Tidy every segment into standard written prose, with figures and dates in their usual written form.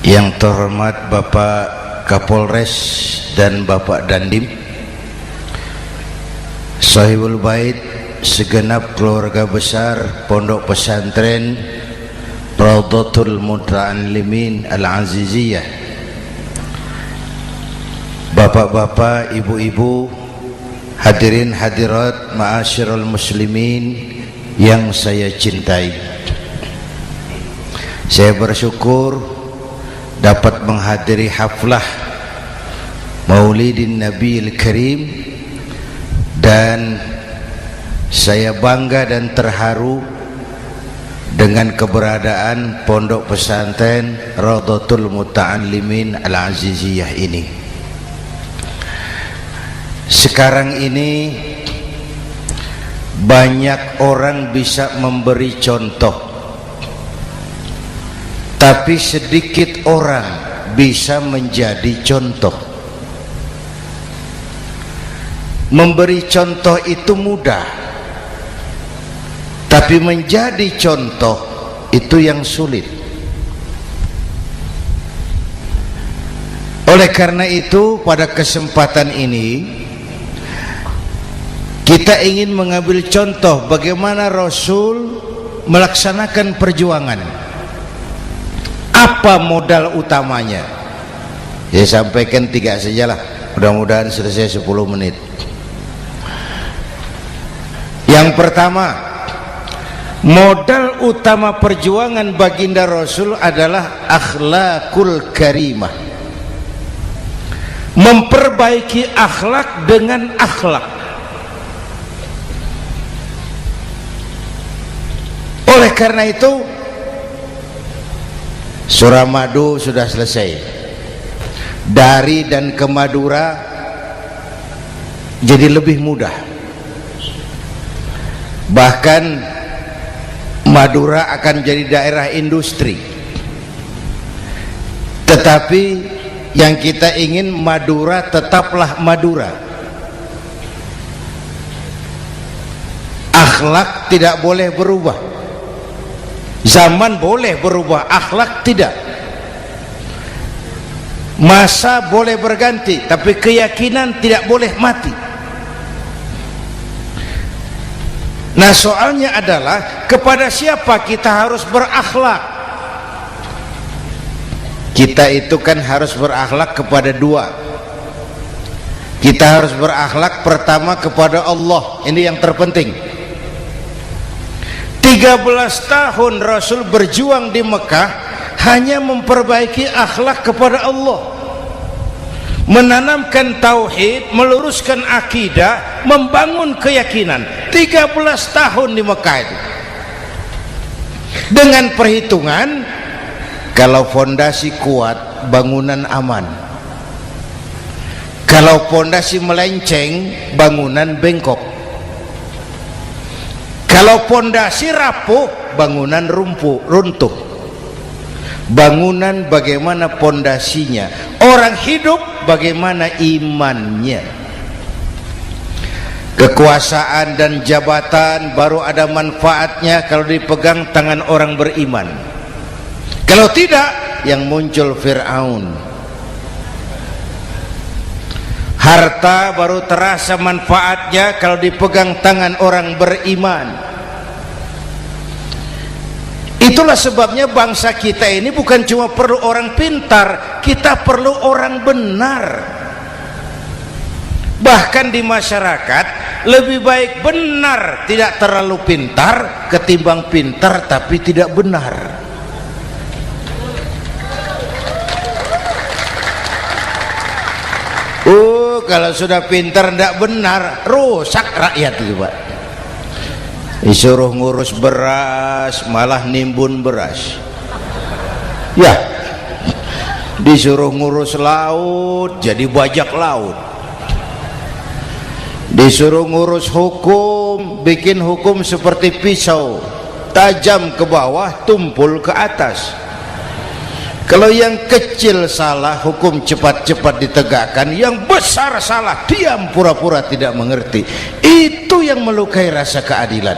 Yang terhormat Bapak Kapolres dan Bapak Dandim, Sahibul Bait, segenap keluarga besar Pondok Pesantren Raudhatul Muta'allimin Al-Aziziyah, bapak-bapak, ibu-ibu, hadirin hadirat ma'asyiral muslimin yang saya cintai. Saya bersyukur dapat menghadiri haflah Maulidin Nabiil Karim, dan saya bangga dan terharu dengan keberadaan Pondok Pesantren Raudhatul Muta'allimin Al-Aziziyah ini. Sekarang ini banyak orang bisa memberi contoh, tapi sedikit orang bisa menjadi contoh. Memberi contoh itu mudah, tapi menjadi contoh itu yang sulit. Oleh karena itu, pada kesempatan ini kita ingin mengambil contoh bagaimana Rasul melaksanakan perjuangan. Apa modal utamanya? Saya sampaikan 3 sajalah, mudah-mudahan selesai 10 menit. Yang pertama, modal utama perjuangan baginda Rasul adalah akhlakul karimah, memperbaiki akhlak dengan akhlak. Oleh karena itu, Suramadu sudah selesai. Dari dan ke Madura jadi lebih mudah. Bahkan Madura akan jadi daerah industri. Tetapi yang kita ingin, Madura tetaplah Madura. Akhlak tidak boleh berubah. Zaman boleh berubah, akhlak tidak. Masa boleh berganti, tapi keyakinan tidak boleh mati. Nah, soalnya adalah kepada siapa kita harus berakhlak. Kita itu kan harus berakhlak kepada dua. Kita harus berakhlak pertama kepada Allah, ini yang terpenting. 13 tahun Rasul berjuang di Mekah hanya memperbaiki akhlak kepada Allah, menanamkan tauhid, meluruskan akidah, membangun keyakinan. 13 tahun di Mekah itu, dengan perhitungan kalau fondasi kuat, bangunan aman. Kalau fondasi melenceng, bangunan bengkok. Kalau pondasi rapuh, bangunan runtuh. Bangunan bagaimana pondasinya, orang hidup bagaimana imannya. Kekuasaan dan jabatan baru ada manfaatnya kalau dipegang tangan orang beriman. Kalau tidak, yang muncul Fir'aun. Harta baru terasa manfaatnya kalau dipegang tangan orang beriman. Itulah sebabnya bangsa kita ini bukan cuma perlu orang pintar, kita perlu orang benar. Bahkan di masyarakat lebih baik benar tidak terlalu pintar ketimbang pintar tapi tidak benar. Kalau sudah pintar tidak benar, rusak rakyat itu, Pak. Disuruh ngurus beras malah nimbun beras. Ya, disuruh ngurus laut jadi bajak laut. Disuruh ngurus hukum, bikin hukum seperti pisau, tajam ke bawah, tumpul ke atas. Kalau yang kecil salah, hukum cepat-cepat ditegakkan. Yang besar salah, diam pura-pura tidak mengerti. Itu yang melukai rasa keadilan.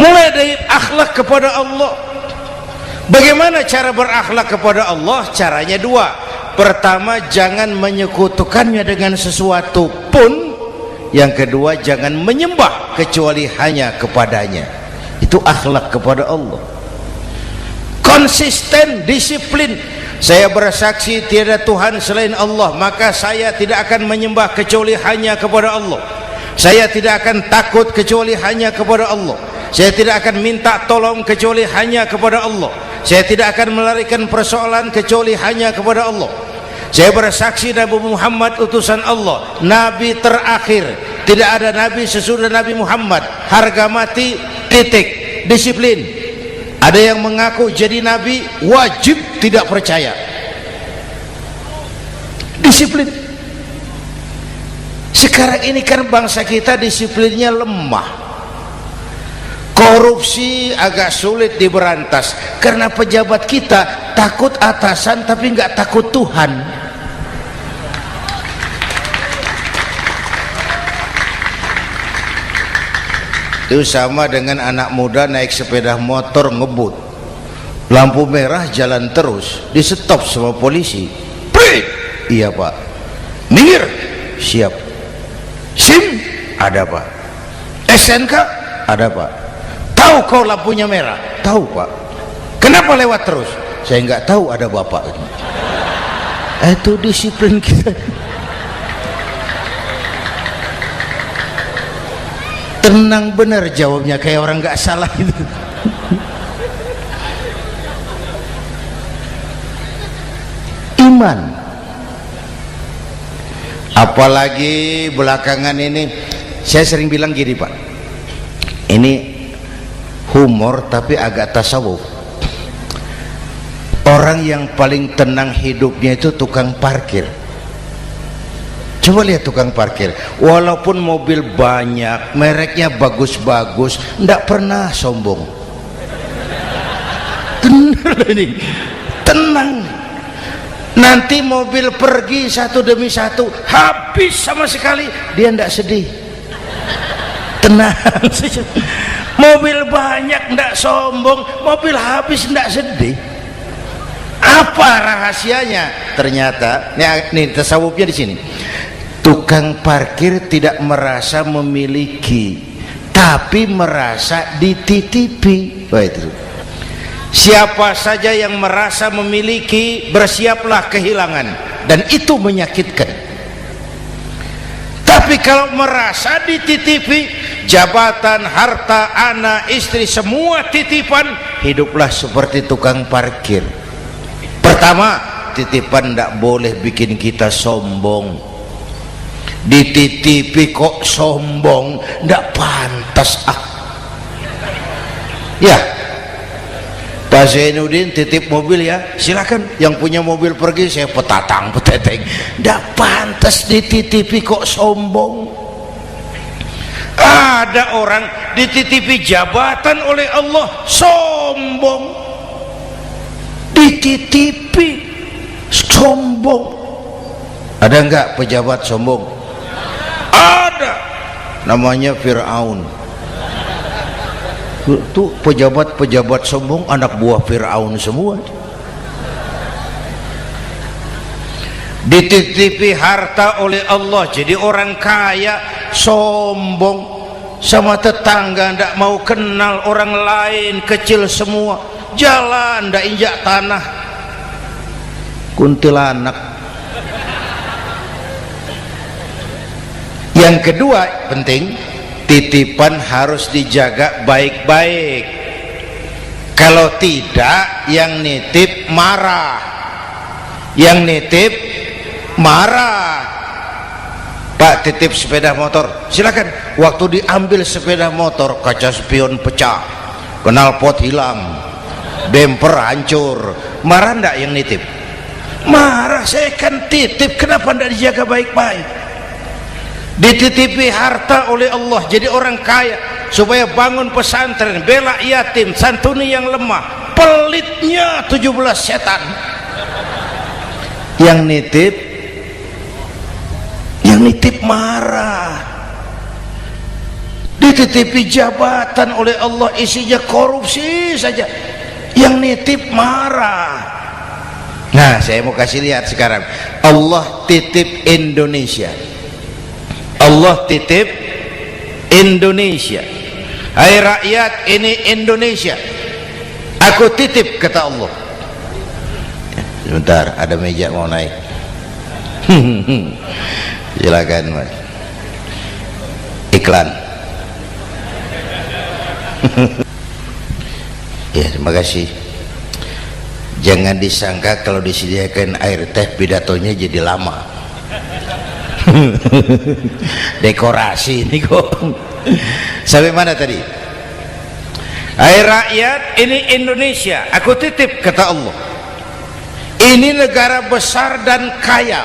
Mulai dari akhlak kepada Allah. Bagaimana cara berakhlak kepada Allah? Caranya dua. Pertama, jangan menyekutukannya dengan sesuatu pun. Yang kedua, jangan menyembah kecuali hanya kepadanya. Itu akhlak kepada Allah. Konsisten, disiplin. Saya bersaksi tiada Tuhan selain Allah, maka saya tidak akan menyembah kecuali hanya kepada Allah. Saya tidak akan takut kecuali hanya kepada Allah. Saya tidak akan minta tolong kecuali hanya kepada Allah. Saya tidak akan melarikan persoalan kecuali hanya kepada Allah. Saya bersaksi Nabi Muhammad utusan Allah, Nabi terakhir. Tidak ada Nabi sesudah Nabi Muhammad. Harga mati, titik. Disiplin. Ada yang mengaku jadi Nabi, wajib tidak percaya. Disiplin. Sekarang ini kan bangsa kita disiplinnya lemah. Korupsi agak sulit diberantas karena pejabat kita takut atasan tapi nggak takut Tuhan. Itu sama dengan anak muda naik sepeda motor ngebut, lampu merah jalan terus, di stop sama polisi. Prit! Iya pak. Minggir. Siap. SIM ada pak. SNK ada pak. Tahu kau lampunya merah? Tahu pak. Kenapa lewat terus? Saya nggak tahu, ada bapak. Itu disiplin kita. Tenang bener jawabnya, kayak orang nggak salah itu. Iman. Apalagi belakangan ini saya sering bilang gini pak, ini humor tapi agak tasawuf. Orang yang paling tenang hidupnya itu tukang parkir. Coba lihat tukang parkir, walaupun mobil banyak, mereknya bagus-bagus, ndak pernah sombong. Tenang ini, tenang. Nanti mobil pergi satu demi satu, habis sama sekali, dia ndak sedih. Tenang. Mobil banyak ndak sombong, mobil habis ndak sedih. Apa rahasianya? Ternyata, nih tasawufnya di sini. Tukang parkir tidak merasa memiliki, tapi merasa dititipi. Wah, itu. Siapa saja yang merasa memiliki, bersiaplah kehilangan, dan itu menyakitkan. Tapi kalau merasa dititipi, jabatan, harta, anak, istri, semua titipan, hiduplah seperti tukang parkir. Pertama, titipan tidak boleh bikin kita sombong. Dititipi kok sombong, tidak pantas ya. Pak Zainuddin titip mobil ya, silakan. Yang punya mobil pergi, saya petatang peteteng. Tidak pantas dititipi kok sombong. Ada orang dititipi jabatan oleh Allah sombong. Dititipi sombong. Ada enggak pejabat sombong? Ada. Namanya Fir'aun. Itu pejabat-pejabat sombong anak buah Fir'aun semua. Dititipi harta oleh Allah, jadi orang kaya sombong, sama tetangga ndak mau kenal, orang lain kecil semua, jalan ndak injak tanah. Kuntilanak. Yang kedua penting, titipan harus dijaga baik-baik. Kalau tidak, yang nitip marah. Yang nitip marah. Pak, titip sepeda motor, silakan. Waktu diambil sepeda motor, kaca spion pecah, knalpot hilang, bemper hancur. Marah ndak yang nitip? Marah. Saya kan titip, kenapa ndak dijaga baik-baik? Dititipi harta oleh Allah, jadi orang kaya, supaya bangun pesantren, bela yatim, santuni yang lemah. Pelitnya 17 setan. Yang nitip marah. dititipi jabatan oleh Allah, isinya korupsi saja, yang nitip marah. Nah, saya mau kasih lihat sekarang, Allah titip Indonesia. Allah titip Indonesia. Hai rakyat, ini Indonesia, aku titip, kata Allah. Sebentar, ada meja mau naik. Silakan Mas. Iklan. Ya, terima kasih. Jangan disangka kalau disediakan air teh pidatonya jadi lama. Dekorasi ini kok. Sampai mana tadi? Hai rakyat, ini Indonesia, aku titip, kata Allah. Ini negara besar dan kaya.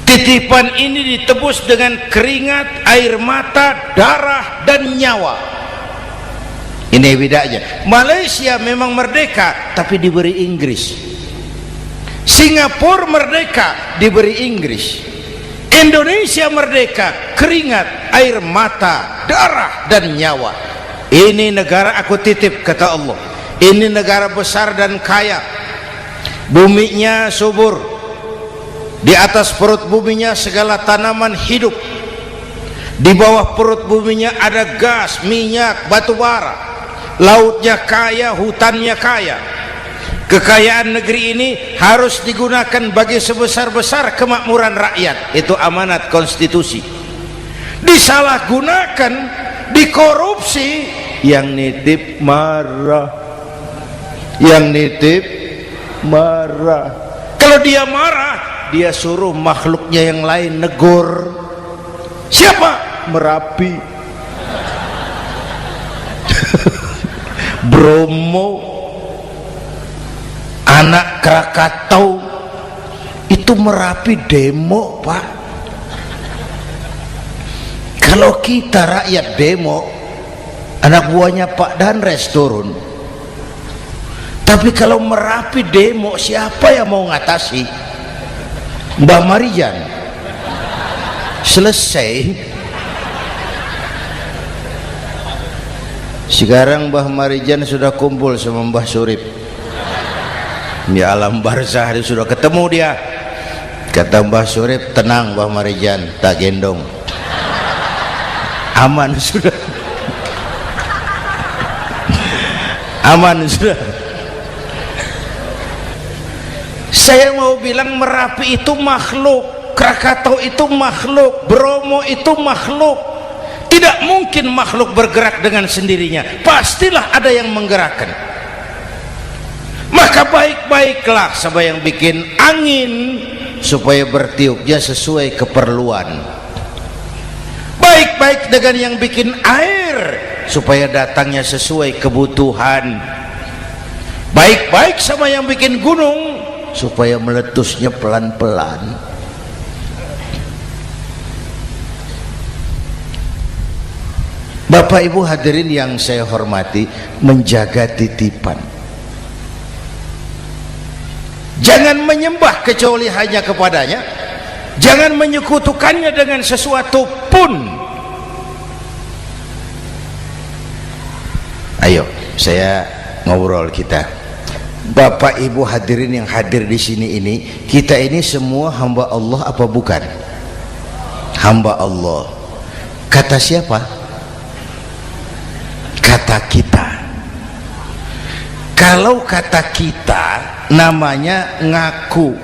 Titipan ini ditebus dengan keringat, air mata, darah, dan nyawa. Ini bedanya. Malaysia memang merdeka tapi diberi Inggris. Singapura merdeka diberi Inggris. Indonesia merdeka, keringat, air mata, darah, dan nyawa. Ini negara aku titip, kata Allah. Ini negara besar dan kaya. Buminya subur. Di atas perut buminya segala tanaman hidup. Di bawah perut buminya ada gas, minyak, batu bara. Lautnya kaya, hutannya kaya. Kekayaan negeri ini harus digunakan bagi sebesar-besar kemakmuran rakyat. Itu amanat konstitusi. Disalahgunakan, dikorupsi, yang nitip marah. Yang nitip marah. Kalau dia marah, dia suruh makhluknya yang lain negur. Siapa? Merapi. Bromo, anak Krakatau, itu Merapi demo, Pak. Kalau kita rakyat demo, anak buahnya Pak Danres turun. Tapi kalau Merapi demo, siapa yang mau ngatasi? Mbah Marijan. Selesai. Sekarang Mbah Marijan sudah kumpul sama Mbah Surip di alam barzah, dia sudah ketemu dia. Kata Mbah Surip, tenang Mbah Marijan, tak gendong, aman sudah. Aman sudah. Saya mau bilang Merapi itu makhluk, Krakatau itu makhluk, Bromo itu makhluk. Tidak mungkin makhluk bergerak dengan sendirinya, pastilah ada yang menggerakkan. Maka baik-baiklah sama yang bikin angin supaya bertiupnya sesuai keperluan. Baik-baik dengan yang bikin air supaya datangnya sesuai kebutuhan. Baik-baik sama yang bikin gunung supaya meletusnya pelan-pelan. Bapak Ibu hadirin yang saya hormati, menjaga titipan. Jangan menyembah kecuali hanya kepadanya. Jangan menyekutukannya dengan sesuatu pun. Ayo, saya ngobrol kita. Bapak Ibu hadirin yang hadir di sini ini, kita ini semua hamba Allah apa bukan? Hamba Allah. Kata siapa? Kata kita. Kalau kata kita namanya ngaku.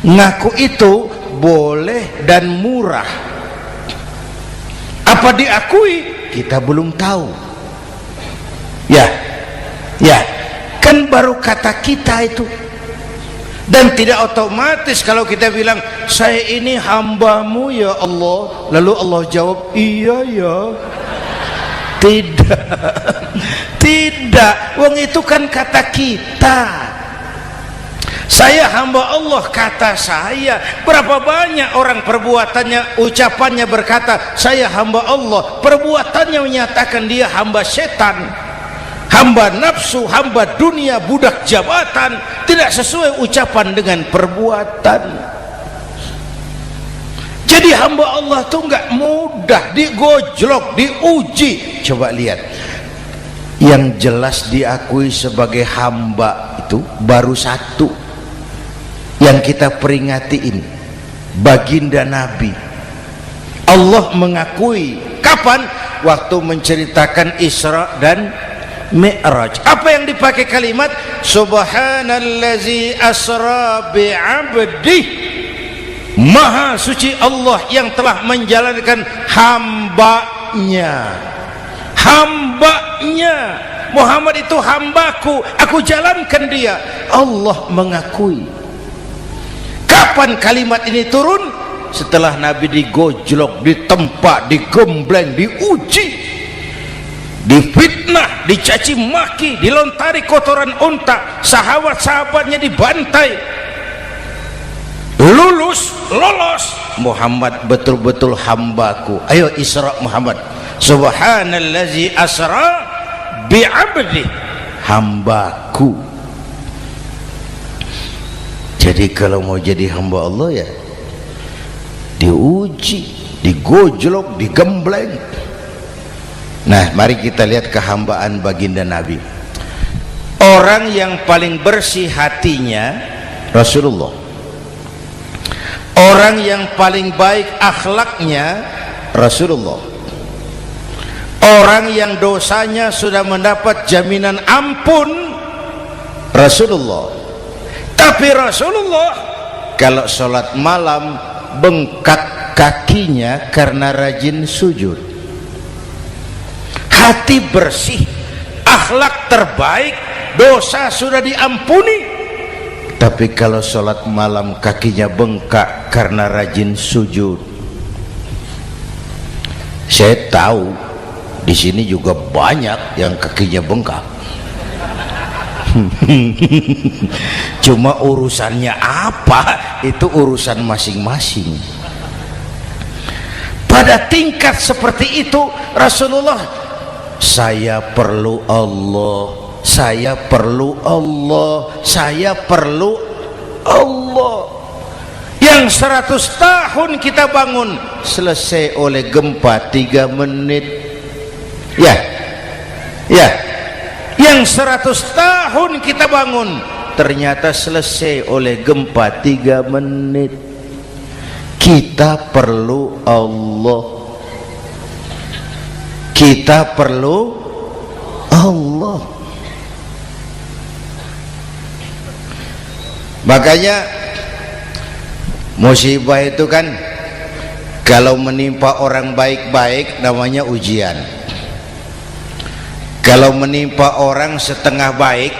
Ngaku itu boleh dan murah. Apa diakui? Kita belum tahu. Ya, kan baru kata kita itu. Dan tidak otomatis kalau kita bilang saya ini hambamu ya Allah, lalu Allah jawab iya ya. Tidak, wong itu kan kata kita. Saya hamba Allah, kata saya. Berapa banyak orang perbuatannya, ucapannya berkata saya hamba Allah, perbuatannya menyatakan dia hamba setan, hamba nafsu, hamba dunia, budak jabatan. Tidak sesuai ucapan dengan perbuatan. Jadi hamba Allah tuh nggak mudah, digojlok, diuji. Coba lihat, yang jelas diakui sebagai hamba itu baru satu yang kita peringati ini, baginda Nabi. Allah mengakui kapan? Waktu menceritakan Isra dan Mi'raj. Apa yang dipakai kalimat? Subhanallazi asra bi'abdih. Maha suci Allah yang telah menjalankan hambanya. Hambanya Muhammad itu hambaku, aku jalankan dia. Allah mengakui. Kapan kalimat ini turun? Setelah Nabi digojlok, ditempa, digembleng, diuji, difitnah, dicaci maki, dilontari kotoran unta, sahabat-sahabatnya dibantai. Lolos, Muhammad betul-betul hambaku. Ayo Isra Muhammad. Subhanallazi asra bi'abdi, hambaku. Jadi kalau mau jadi hamba Allah ya diuji, digojlok, digembleng. Nah, mari kita lihat kehambaan baginda Nabi. Orang yang paling bersih hatinya Rasulullah. Orang yang paling baik akhlaknya Rasulullah. Orang yang dosanya sudah mendapat jaminan ampun Rasulullah. Tapi Rasulullah kalau sholat malam bengkak kakinya karena rajin sujud. Hati bersih, akhlak terbaik, dosa sudah diampuni. Tapi kalau sholat malam kakinya bengkak karena rajin sujud. Saya tahu di sini juga banyak yang kakinya bengkak. Cuma urusannya apa, itu urusan masing-masing. Pada tingkat seperti itu Rasulullah, saya perlu Allah, saya perlu Allah, saya perlu Allah. Yang 100 tahun kita bangun selesai oleh gempa 3 menit. Ya, yang 100 tahun kita bangun ternyata selesai oleh gempa 3 menit. Kita perlu Allah, kita perlu Allah. Makanya musibah itu kan kalau menimpa orang baik-baik namanya ujian. Kalau menimpa orang setengah baik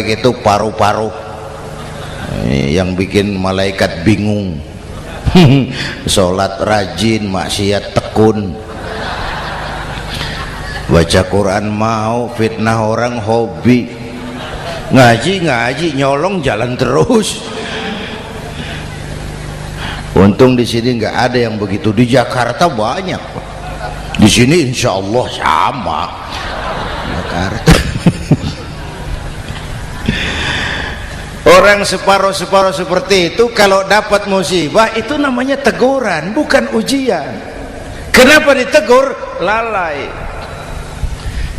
itu paru-paru yang bikin malaikat bingung. Sholat rajin, maksiat tekun, baca Quran mau, fitnah orang hobi, ngaji nyolong jalan terus. Untung di sini nggak ada yang begitu. Di Jakarta banyak. Di sini insya Allah sama. Jakarta. Orang separuh-separuh seperti itu kalau dapat musibah itu namanya teguran, bukan ujian. Kenapa ditegur? Lalai.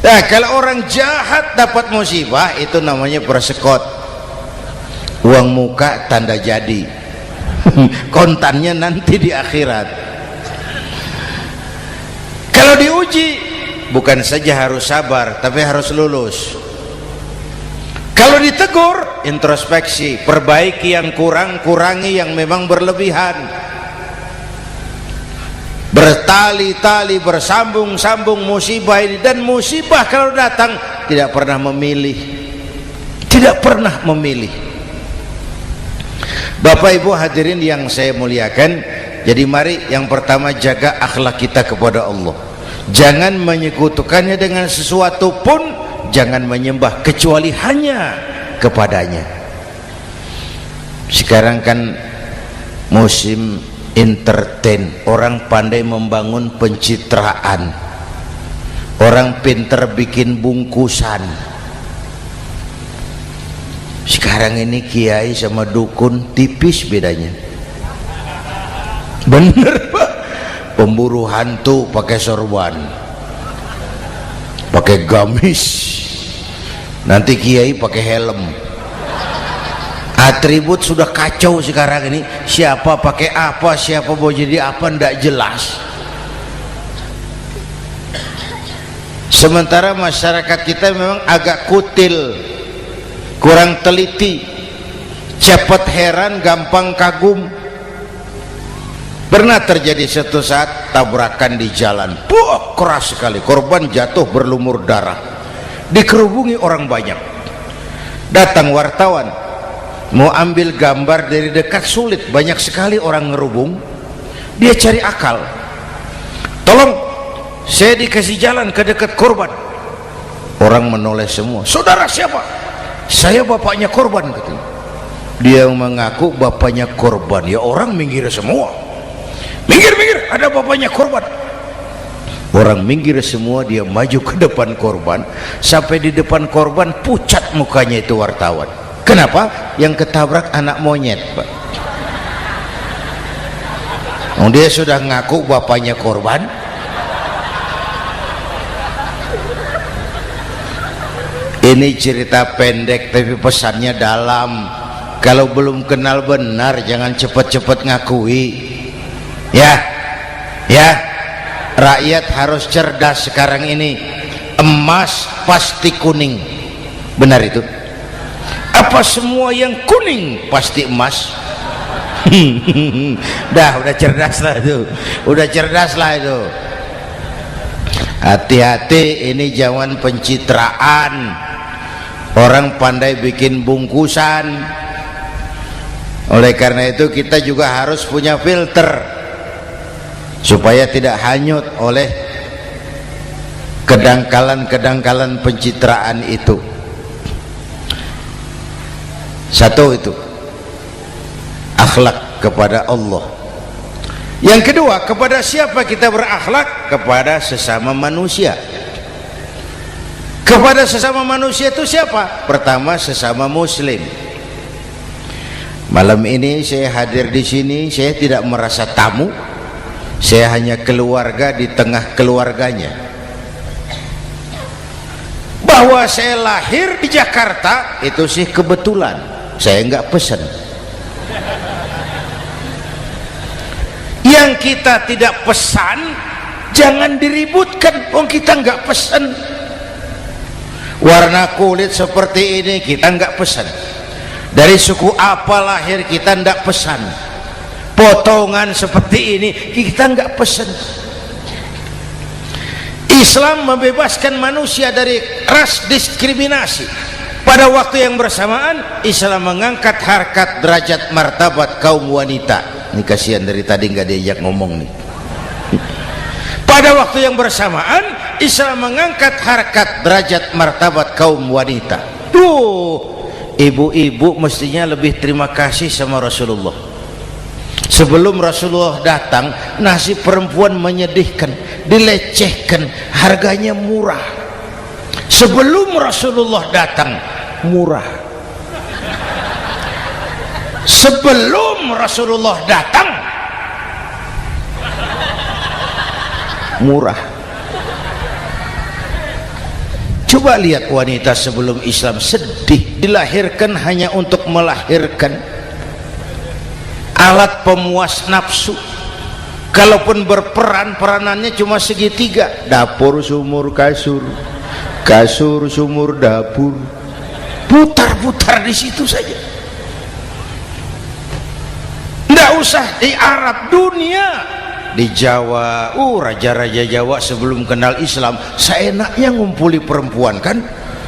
Nah, kalau orang jahat dapat musibah itu namanya persekot. Uang muka tanda jadi. Kontannya nanti di akhirat. Kalau diuji bukan saja harus sabar tapi harus lulus. Kalau ditegur introspeksi, perbaiki yang kurang, kurangi yang memang berlebihan. Bertali-tali, bersambung-sambung musibah ini. Dan musibah kalau datang tidak pernah memilih, tidak pernah memilih. Bapak Ibu hadirin yang saya muliakan, jadi mari yang pertama jaga akhlak kita kepada Allah. Jangan menyekutukannya dengan sesuatu pun, jangan menyembah kecuali hanya kepadanya. Sekarang kan musim entertain, orang pandai membangun pencitraan, orang pinter bikin bungkusan. Sekarang ini kiai sama dukun tipis bedanya. bener Pak, pemburu hantu pakai sorban, pakai gamis, nanti kiai pakai helm. Atribut sudah kacau sekarang ini, siapa pakai apa, siapa mau jadi apa, ndak jelas. Sementara masyarakat kita memang agak kutil, kurang teliti, cepat heran, gampang kagum. Pernah terjadi suatu saat tabrakan di jalan, keras sekali, korban jatuh berlumur darah, dikerubungi orang banyak. Datang wartawan mau ambil gambar dari dekat, sulit, banyak sekali orang ngerubung. Dia cari akal, tolong saya dikasih jalan ke dekat korban. Orang menoleh semua. Saudara siapa? Saya bapaknya korban, katanya. Dia mengaku bapaknya korban. Ya orang minggir semua, minggir, ada bapaknya korban. Orang minggir semua, dia maju ke depan korban. Sampai di depan korban pucat mukanya itu wartawan. Kenapa? Yang ketabrak anak monyet, Pak. Dia sudah ngaku bapaknya korban. Ini cerita pendek tapi pesannya dalam. Kalau belum kenal benar jangan cepat-cepat ngakui. Ya, rakyat harus cerdas sekarang ini. Emas pasti kuning, benar itu? Apa semua yang kuning pasti emas? udah cerdas lah itu, hati-hati, ini zaman pencitraan. Orang pandai bikin bungkusan. Oleh karena itu kita juga harus punya filter supaya tidak hanyut oleh kedangkalan pencitraan itu. Satu itu akhlak kepada Allah. Yang kedua, kepada siapa kita berakhlak? Kepada sesama manusia. Kepada sesama manusia itu siapa? Pertama, sesama muslim. Malam ini saya hadir di sini, saya tidak merasa tamu. Saya hanya keluarga di tengah keluarganya. Bahwa saya lahir di Jakarta itu sih kebetulan. Saya enggak pesan. Yang kita tidak pesan jangan diributkan. Kita enggak pesan. Warna kulit seperti ini kita enggak pesan. Dari suku apa lahir kita enggak pesan. Potongan seperti ini kita enggak pesan. Islam membebaskan manusia dari ras diskriminasi. Pada waktu yang bersamaan Islam mengangkat harkat, derajat, martabat kaum wanita. Ini kasihan dari tadi nggak diajak ngomong nih. Pada waktu yang bersamaan Islam mengangkat harkat, derajat, martabat kaum wanita. Ibu-ibu mestinya lebih terima kasih sama Rasulullah. Sebelum Rasulullah datang, nasib perempuan menyedihkan, dilecehkan, harganya murah. Sebelum Rasulullah datang, murah. Sebelum Rasulullah datang, murah. Coba lihat wanita sebelum Islam, sedih, dilahirkan hanya untuk melahirkan, alat pemuas nafsu. Kalaupun berperan, peranannya cuma segitiga, dapur sumur kasur, kasur sumur dapur, putar-putar di situ saja. Nggak usah di Arab, dunia, di Jawa. Raja-raja Jawa sebelum kenal Islam seenaknya ngumpuli perempuan kan,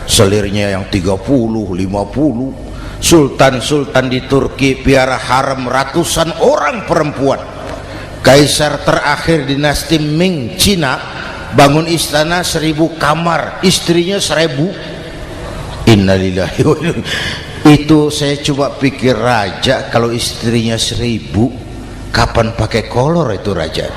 selirnya yang 30, 50. Sultan-sultan di Turki piara harem ratusan orang perempuan. Kaisar terakhir dinasti Ming Cina bangun istana 1000 kamar, istrinya 1000. Innalillahi wa inna. Itu saya coba pikir, raja kalau istrinya 1000, kapan pakai kolor itu raja?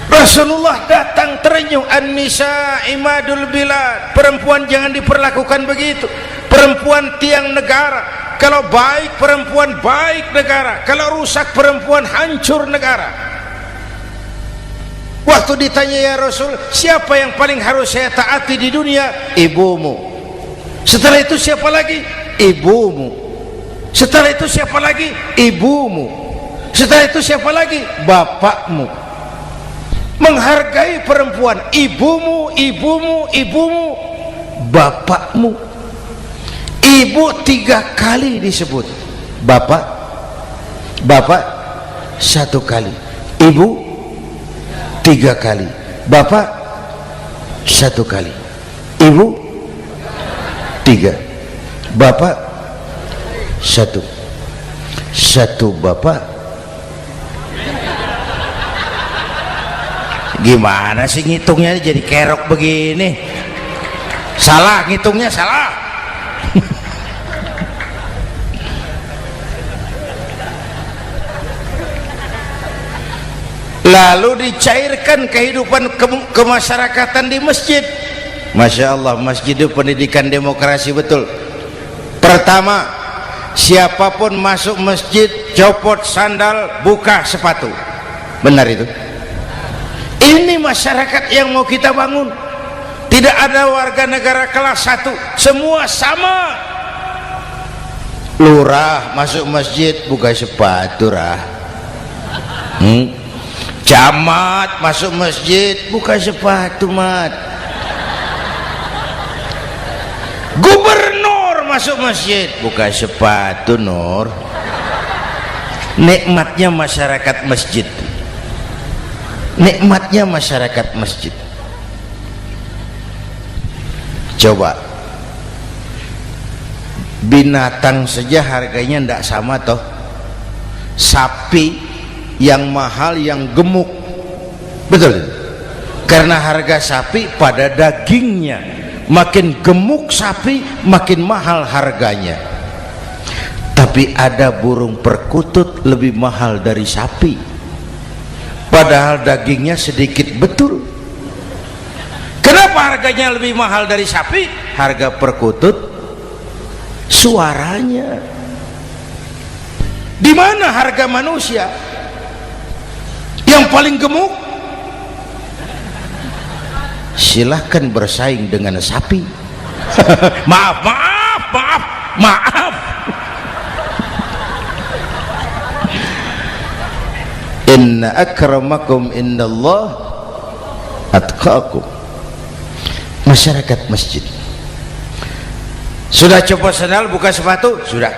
Rasulullah datang terenyuh, an-nisa imadul bilad, perempuan jangan diperlakukan begitu. perempuan tiang negara. Kalau baik perempuan baik negara, kalau rusak perempuan hancur negara. Waktu ditanya ya Rasul, siapa yang paling harus saya taati di dunia? Ibumu. Setelah itu siapa lagi? Ibumu. Setelah itu siapa lagi? Ibumu. Setelah itu siapa lagi? Bapakmu. Menghargai perempuan, ibumu, ibumu, ibumu, bapakmu. Ibu 3 kali disebut, bapak 1 kali, ibu 3 kali, bapak 1 kali, ibu 3, bapak 1, bapak. Gimana sih ngitungnya jadi kerok begini? Salah ngitungnya, salah. Lalu dicairkan kehidupan kemasyarakatan di masjid. Masya Allah, masjid itu pendidikan demokrasi betul. Pertama, siapapun masuk masjid copot sandal, buka sepatu. Benar itu? Ini masyarakat yang mau kita bangun. Tidak ada warga negara kelas 1, semua sama. Lurah masuk masjid buka sepatu, rah. Camat masuk masjid buka sepatu, mat. Gubernur masuk masjid buka sepatu, Nur. Nikmatnya masyarakat masjid. Nikmatnya masyarakat masjid. Coba binatang saja harganya tidak sama toh. Sapi yang mahal, yang gemuk, betul? Karena harga sapi pada dagingnya. Makin gemuk sapi makin mahal harganya. Tapi ada burung perkutut lebih mahal dari sapi, padahal dagingnya sedikit, betul. Kenapa harganya lebih mahal dari sapi? Harga perkutut suaranya. Di mana harga manusia yang paling gemuk? Silahkan bersaing dengan sapi. maaf inna akramakum indallah atqakum. Masyarakat masjid sudah copot sandal, buka sepatu, sudah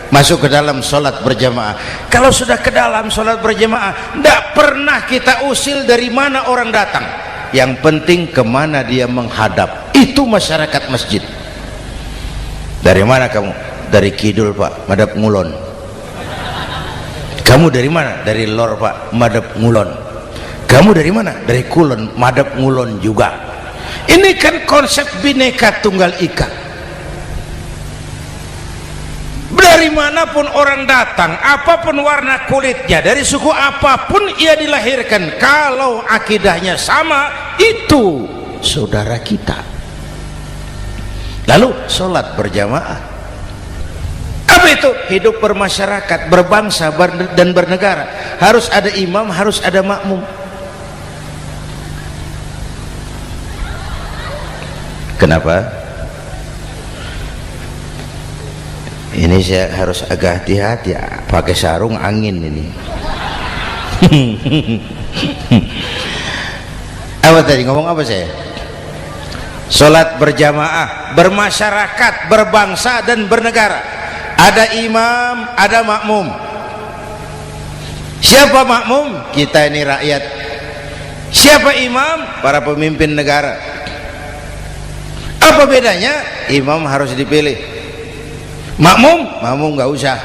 masuk ke dalam sholat berjamaah. Kalau sudah ke dalam sholat berjamaah, tidak pernah kita usil dari mana orang datang. Yang penting kemana dia menghadap. Itu masyarakat masjid. Dari mana kamu? Dari kidul, Pak, madhab ngulon. Kamu dari mana? Dari lor, Pak, madhab ngulon. Kamu dari mana? Dari kulon, madhab ngulon juga. Ini kan konsep bineka tunggal ika. Dari manapun orang datang, apapun warna kulitnya, dari suku apapun ia dilahirkan, kalau akidahnya sama, itu saudara kita. Lalu sholat berjamaah, apa itu? Hidup bermasyarakat, berbangsa dan bernegara. Harus ada imam, harus ada makmum. Kenapa? Ini saya harus agak hati-hati ya, pakai sarung angin ini. Apa tadi ngomong apa saya? Sholat berjamaah, bermasyarakat, berbangsa dan bernegara. Ada imam, ada makmum. Siapa makmum? Kita ini rakyat. Siapa imam? Para pemimpin negara. Apa bedanya? Imam harus dipilih, makmum nggak usah.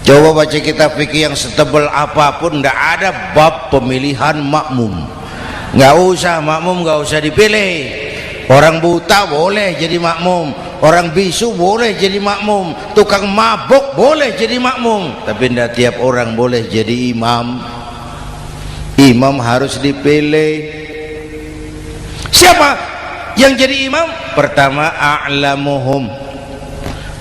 Coba baca kitab fikih yang setebal apapun, nggak ada bab pemilihan makmum. Nggak usah, makmum nggak usah dipilih. Orang buta boleh jadi makmum, orang bisu boleh jadi makmum, tukang mabuk boleh jadi makmum, tapi tidak tiap orang boleh jadi imam. Imam harus dipilih. Siapa yang jadi imam? Pertama, a'lamuhum,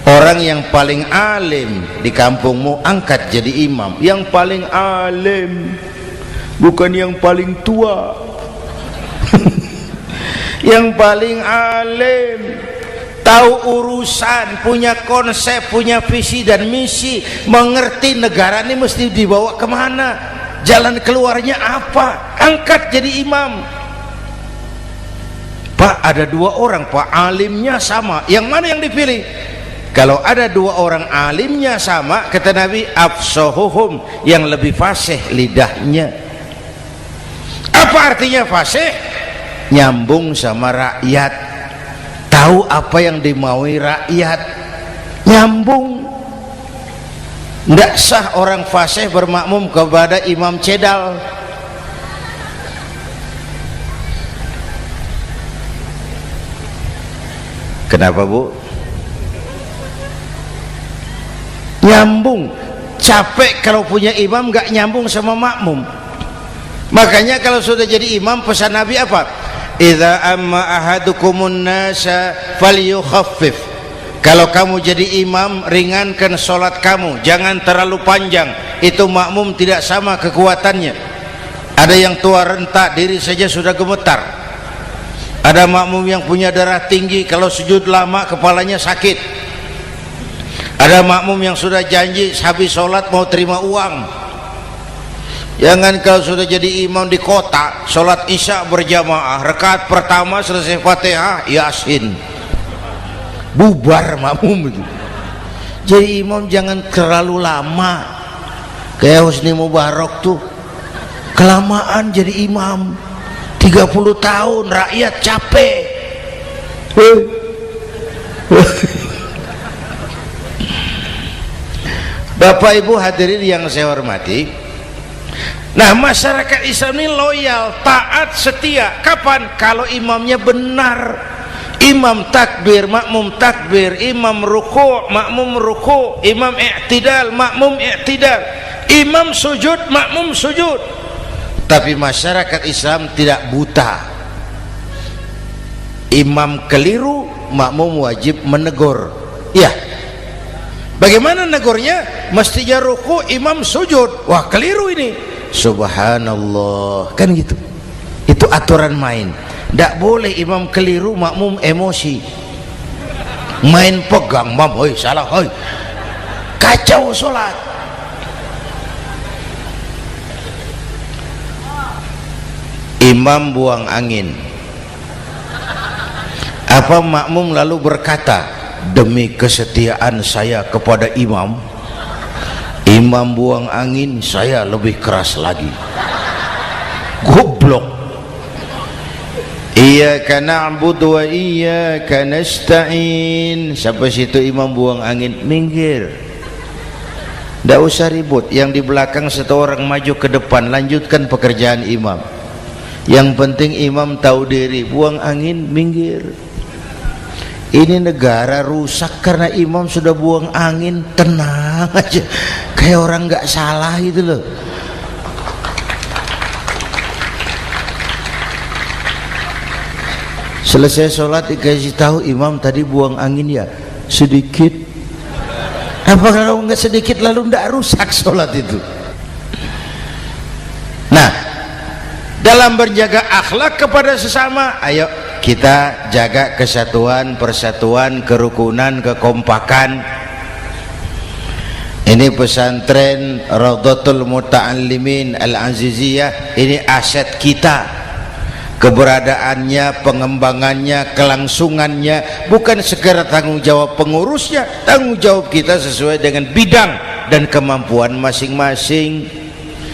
orang yang paling alim di kampungmu angkat jadi imam. Yang paling alim, bukan yang paling tua. Yang paling alim, tahu urusan, punya konsep, punya visi dan misi, mengerti negara ini mesti dibawa kemana, jalan keluarnya apa, angkat jadi imam. Pak, ada dua orang Pak, alimnya sama, yang mana yang dipilih? Kalau ada dua orang alimnya sama, kata Nabi, afsahuhum, yang lebih fasih lidahnya. Apa artinya fasih? Nyambung sama rakyat, tahu apa yang dimaui rakyat, nyambung. Tidak sah orang fasih bermakmum kepada imam cedal. Kenapa Bu? Nyambung. Capek kalau punya imam gak nyambung sama makmum. Makanya kalau sudah jadi imam, pesan Nabi apa? Idza amma ahadukumun nasa falyukhaffif. Kalau kamu jadi imam, ringankan solat kamu, jangan terlalu panjang. Itu makmum tidak sama kekuatannya. Ada yang tua renta, diri saja sudah gemetar. Ada makmum yang punya darah tinggi, kalau sujud lama kepalanya sakit. Ada makmum yang sudah janji habis sholat mau terima uang. Jangan kalau sudah jadi imam di kota, sholat isya berjamaah, rakaat pertama selesai Fatihah, Yasin, bubar makmum itu. Jadi imam jangan terlalu lama, kayak Husni Mubarak tuh kelamaan jadi imam 30 tahun, rakyat capek. Bapak Ibu hadirin yang saya hormati, nah masyarakat Islam ini loyal, taat, setia. Kapan? Kalau imamnya benar. Imam takbir, makmum takbir, imam ruku', makmum ruku', imam i'tidal, makmum i'tidal, imam sujud, makmum sujud. Tapi masyarakat Islam tidak buta. Imam keliru, makmum wajib menegur. Ya, bagaimana negurnya? Mestinya ruku', imam sujud. Wah, keliru ini. Subhanallah, kan gitu. Itu aturan main. Tidak boleh imam keliru, makmum emosi, main pegang, mam, hoi salah, hoi, kacau sholat. Imam buang angin, apa makmum lalu berkata, demi kesetiaan saya kepada imam, imam buang angin, saya lebih keras lagi. Goblok. Iyyaka na'budu wa iyyaka nasta'in. Sampai situ imam buang angin, minggir, tidak usah ribut. Yang di belakang satu orang maju ke depan, lanjutkan pekerjaan imam. Yang penting imam tahu diri, buang angin, minggir. Ini negara rusak karena imam sudah buang angin. Tenang aja, kayak orang nggak salah itu loh. Selesai sholat dikasih tahu, imam tadi buang angin ya sedikit. Apa kalau nggak sedikit lalu nggak rusak sholat itu? Nah, dalam berjaga akhlak kepada sesama, ayo kita jaga kesatuan, persatuan, kerukunan, kekompakan. Ini pesantren Raudhatul Muta'allimin Al-Aziziyah, ini aset kita. Keberadaannya, pengembangannya, kelangsungannya, bukan sekedar tanggung jawab pengurusnya, tanggung jawab kita sesuai dengan bidang dan kemampuan masing-masing.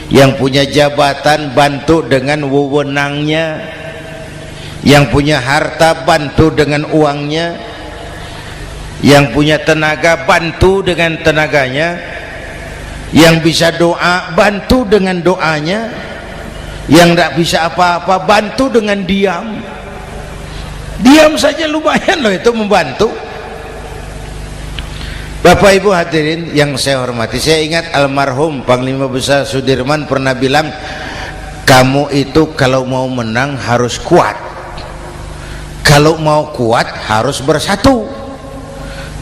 Yang punya jabatan bantu dengan wewenangnya, yang punya harta bantu dengan uangnya, yang punya tenaga bantu dengan tenaganya, yang bisa doa bantu dengan doanya, yang tidak bisa apa-apa bantu dengan diam. Diam saja lumayan loh itu membantu. Bapak Ibu hadirin yang saya hormati, saya ingat almarhum Panglima Besar Sudirman pernah bilang, kamu itu kalau mau menang harus kuat, Kalau mau kuat harus bersatu.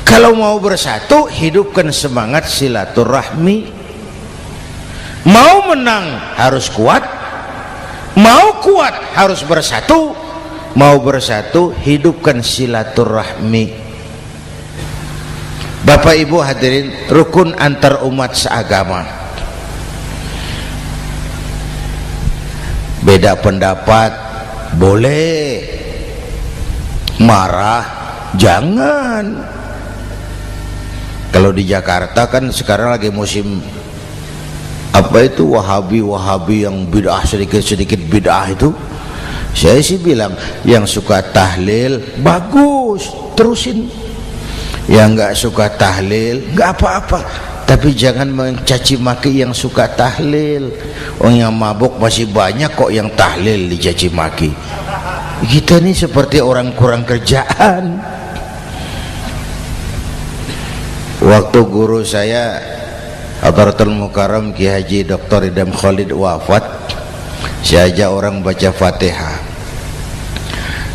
Kalau mau bersatu, hidupkan semangat silaturahmi. Mau menang harus kuat, mau kuat harus bersatu, mau bersatu hidupkan silaturahmi. Bapak Ibu hadirin, rukun antar umat seagama. Beda pendapat boleh, marah jangan. Kalau di Jakarta kan sekarang lagi musim apa itu wahabi yang bid'ah, sedikit bid'ah itu. Saya sih bilang yang suka tahlil bagus, terusin. Yang nggak suka tahlil nggak apa-apa, tapi jangan mencaci maki yang suka tahlil. Orang yang mabuk masih banyak kok yang tahlil dicaci maki. Kita ini seperti orang kurang kerjaan. Waktu guru saya Hadratul Mukarram Ki Haji Dr. Idham Khalid wafat, saya ajak orang baca Fatihah.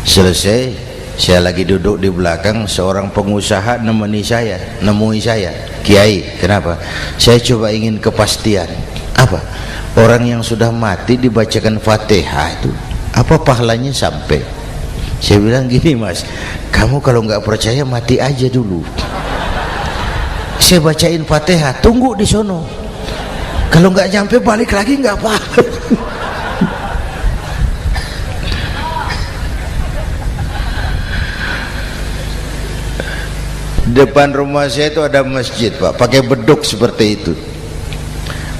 Selesai, saya lagi duduk di belakang, seorang pengusaha nemui saya, Kiai, kenapa? Saya coba ingin kepastian. Apa? Orang yang sudah mati dibacakan Fatihah itu, apa pahalanya sampai? Saya bilang gini, Mas, kamu kalau nggak percaya mati aja dulu. Saya bacain Fatihah, tunggu di sono. Kalau nggak nyampe balik lagi nggak apa-apa. Depan rumah saya itu ada masjid, Pak, pakai beduk seperti itu.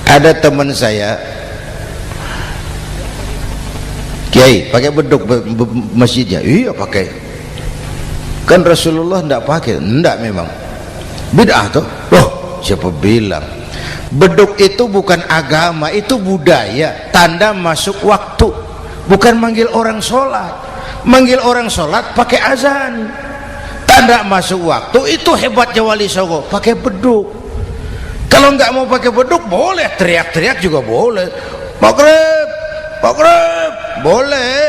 Ada teman saya, Kiai, pakai beduk masjidnya. Iya pakai. Kan Rasulullah enggak pakai. Enggak memang. Bid'ah tuh. Loh, siapa bilang? Beduk itu bukan agama, itu budaya, tanda masuk waktu. Bukan manggil orang sholat. Manggil orang sholat pakai azan. Tanda masuk waktu, itu hebatnya Wali Songo, pakai beduk. Kalau nggak mau pakai beduk boleh, teriak-teriak juga boleh. Maghrib, maghrib, boleh.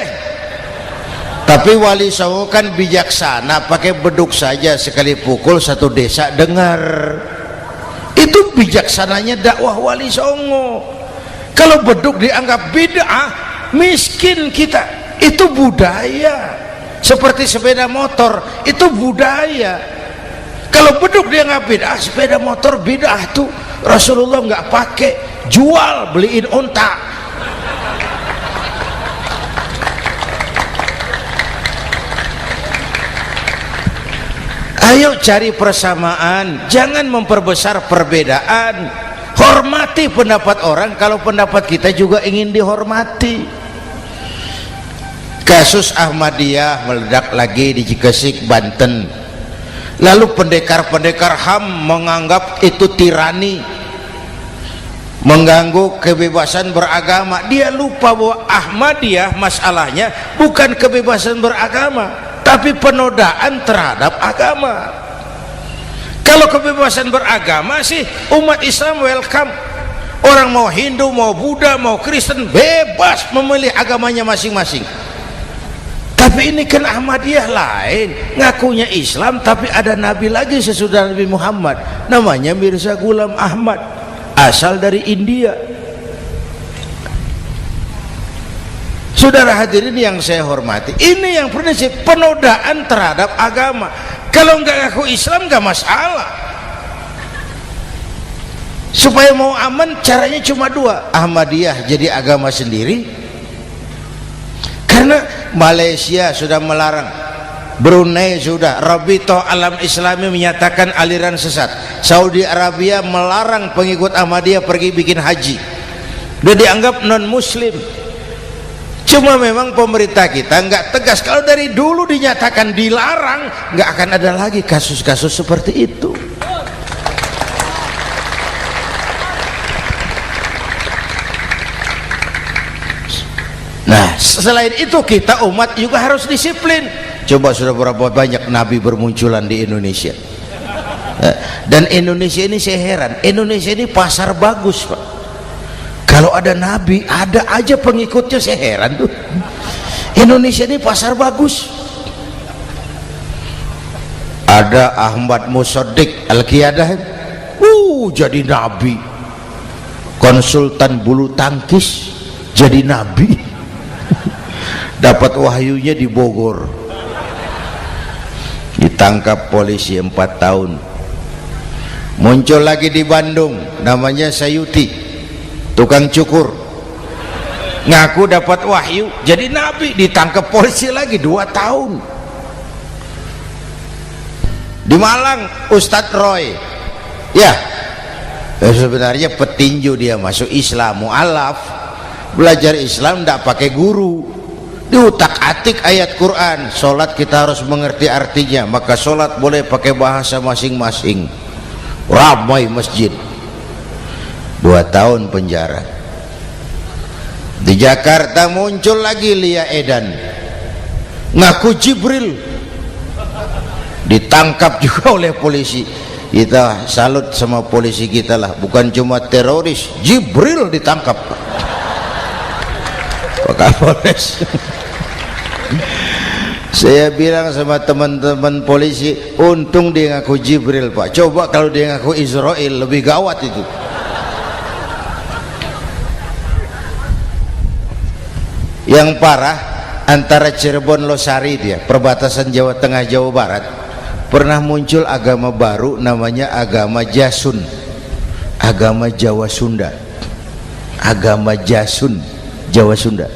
Tapi Wali Songo kan bijaksana, pakai beduk saja, sekali pukul satu desa dengar. Itu bijaksananya dakwah Wali Songo. Kalau beduk dianggap bid'ah, miskin kita. Itu budaya. Seperti sepeda motor, itu budaya. Kalau beduk dia nggak bid'ah, sepeda motor bid'ah tuh. Rasulullah nggak pakai, jual, beliin unta. Ayo cari persamaan, jangan memperbesar perbedaan. Hormati pendapat orang kalau pendapat kita juga ingin dihormati. Kasus Ahmadiyah meledak lagi di Cikesik, Banten. Lalu pendekar-pendekar HAM menganggap itu tirani, mengganggu kebebasan beragama. Dia lupa bahwa Ahmadiyah masalahnya bukan kebebasan beragama, tapi penodaan terhadap agama. Kalau kebebasan beragama sih umat Islam welcome. Orang mau Hindu, mau Buddha, mau Kristen bebas memilih agamanya masing-masing. Tapi ini kan Ahmadiyah lain, ngakunya Islam tapi ada nabi lagi sesudah Nabi Muhammad, namanya Mirza Ghulam Ahmad, asal dari India. Saudara hadirin yang saya hormati, ini yang prinsip penodaan terhadap agama. Kalau nggak ngaku Islam nggak masalah. Supaya mau aman caranya cuma dua, Ahmadiyah jadi agama sendiri, karena Malaysia sudah melarang, Brunei sudah, Rabithah Alam Islami menyatakan aliran sesat, Saudi Arabia melarang pengikut Ahmadiyah pergi bikin haji, udah dianggap non muslim. Cuma memang pemerintah kita nggak tegas. Kalau dari dulu dinyatakan dilarang, nggak akan ada lagi kasus-kasus seperti itu. Nah, selain itu kita umat juga harus disiplin. Coba sudah berapa banyak nabi bermunculan di Indonesia. Dan Indonesia ini saya heran, Indonesia ini pasar bagus, Pak. Kalau ada nabi, ada aja pengikutnya, saya heran tuh. Indonesia ini pasar bagus. Ada Ahmad Musaddiq Al-Qiyadah, jadi nabi. Konsultan bulu tangkis jadi nabi. Dapat wahyunya di Bogor, ditangkap polisi 4 tahun. Muncul lagi di Bandung, namanya Sayuti, tukang cukur, ngaku dapat wahyu jadi nabi, ditangkap polisi lagi 2 tahun. Di Malang Ustadz Roy, ya sebenarnya petinju, dia masuk Islam, mu'alaf, belajar Islam tidak pakai guru, diutak-atik ayat Quran. Sholat kita harus mengerti artinya, maka sholat boleh pakai bahasa masing-masing. Ramai masjid. 2 tahun penjara. Di Jakarta muncul lagi Lia Edan, ngaku Jibril, ditangkap juga oleh polisi. Kita salut sama polisi kita lah, bukan cuma teroris, Jibril ditangkap Pak Kapolres. Saya bilang sama teman-teman polisi, untung dia ngaku Jibril Pak, coba kalau dia ngaku Israel lebih gawat itu. Yang parah antara Cirebon Losari, dia perbatasan Jawa Tengah Jawa Barat, pernah muncul agama baru namanya agama Jasun, agama Jawa Sunda, agama Jasun Jawa Sunda.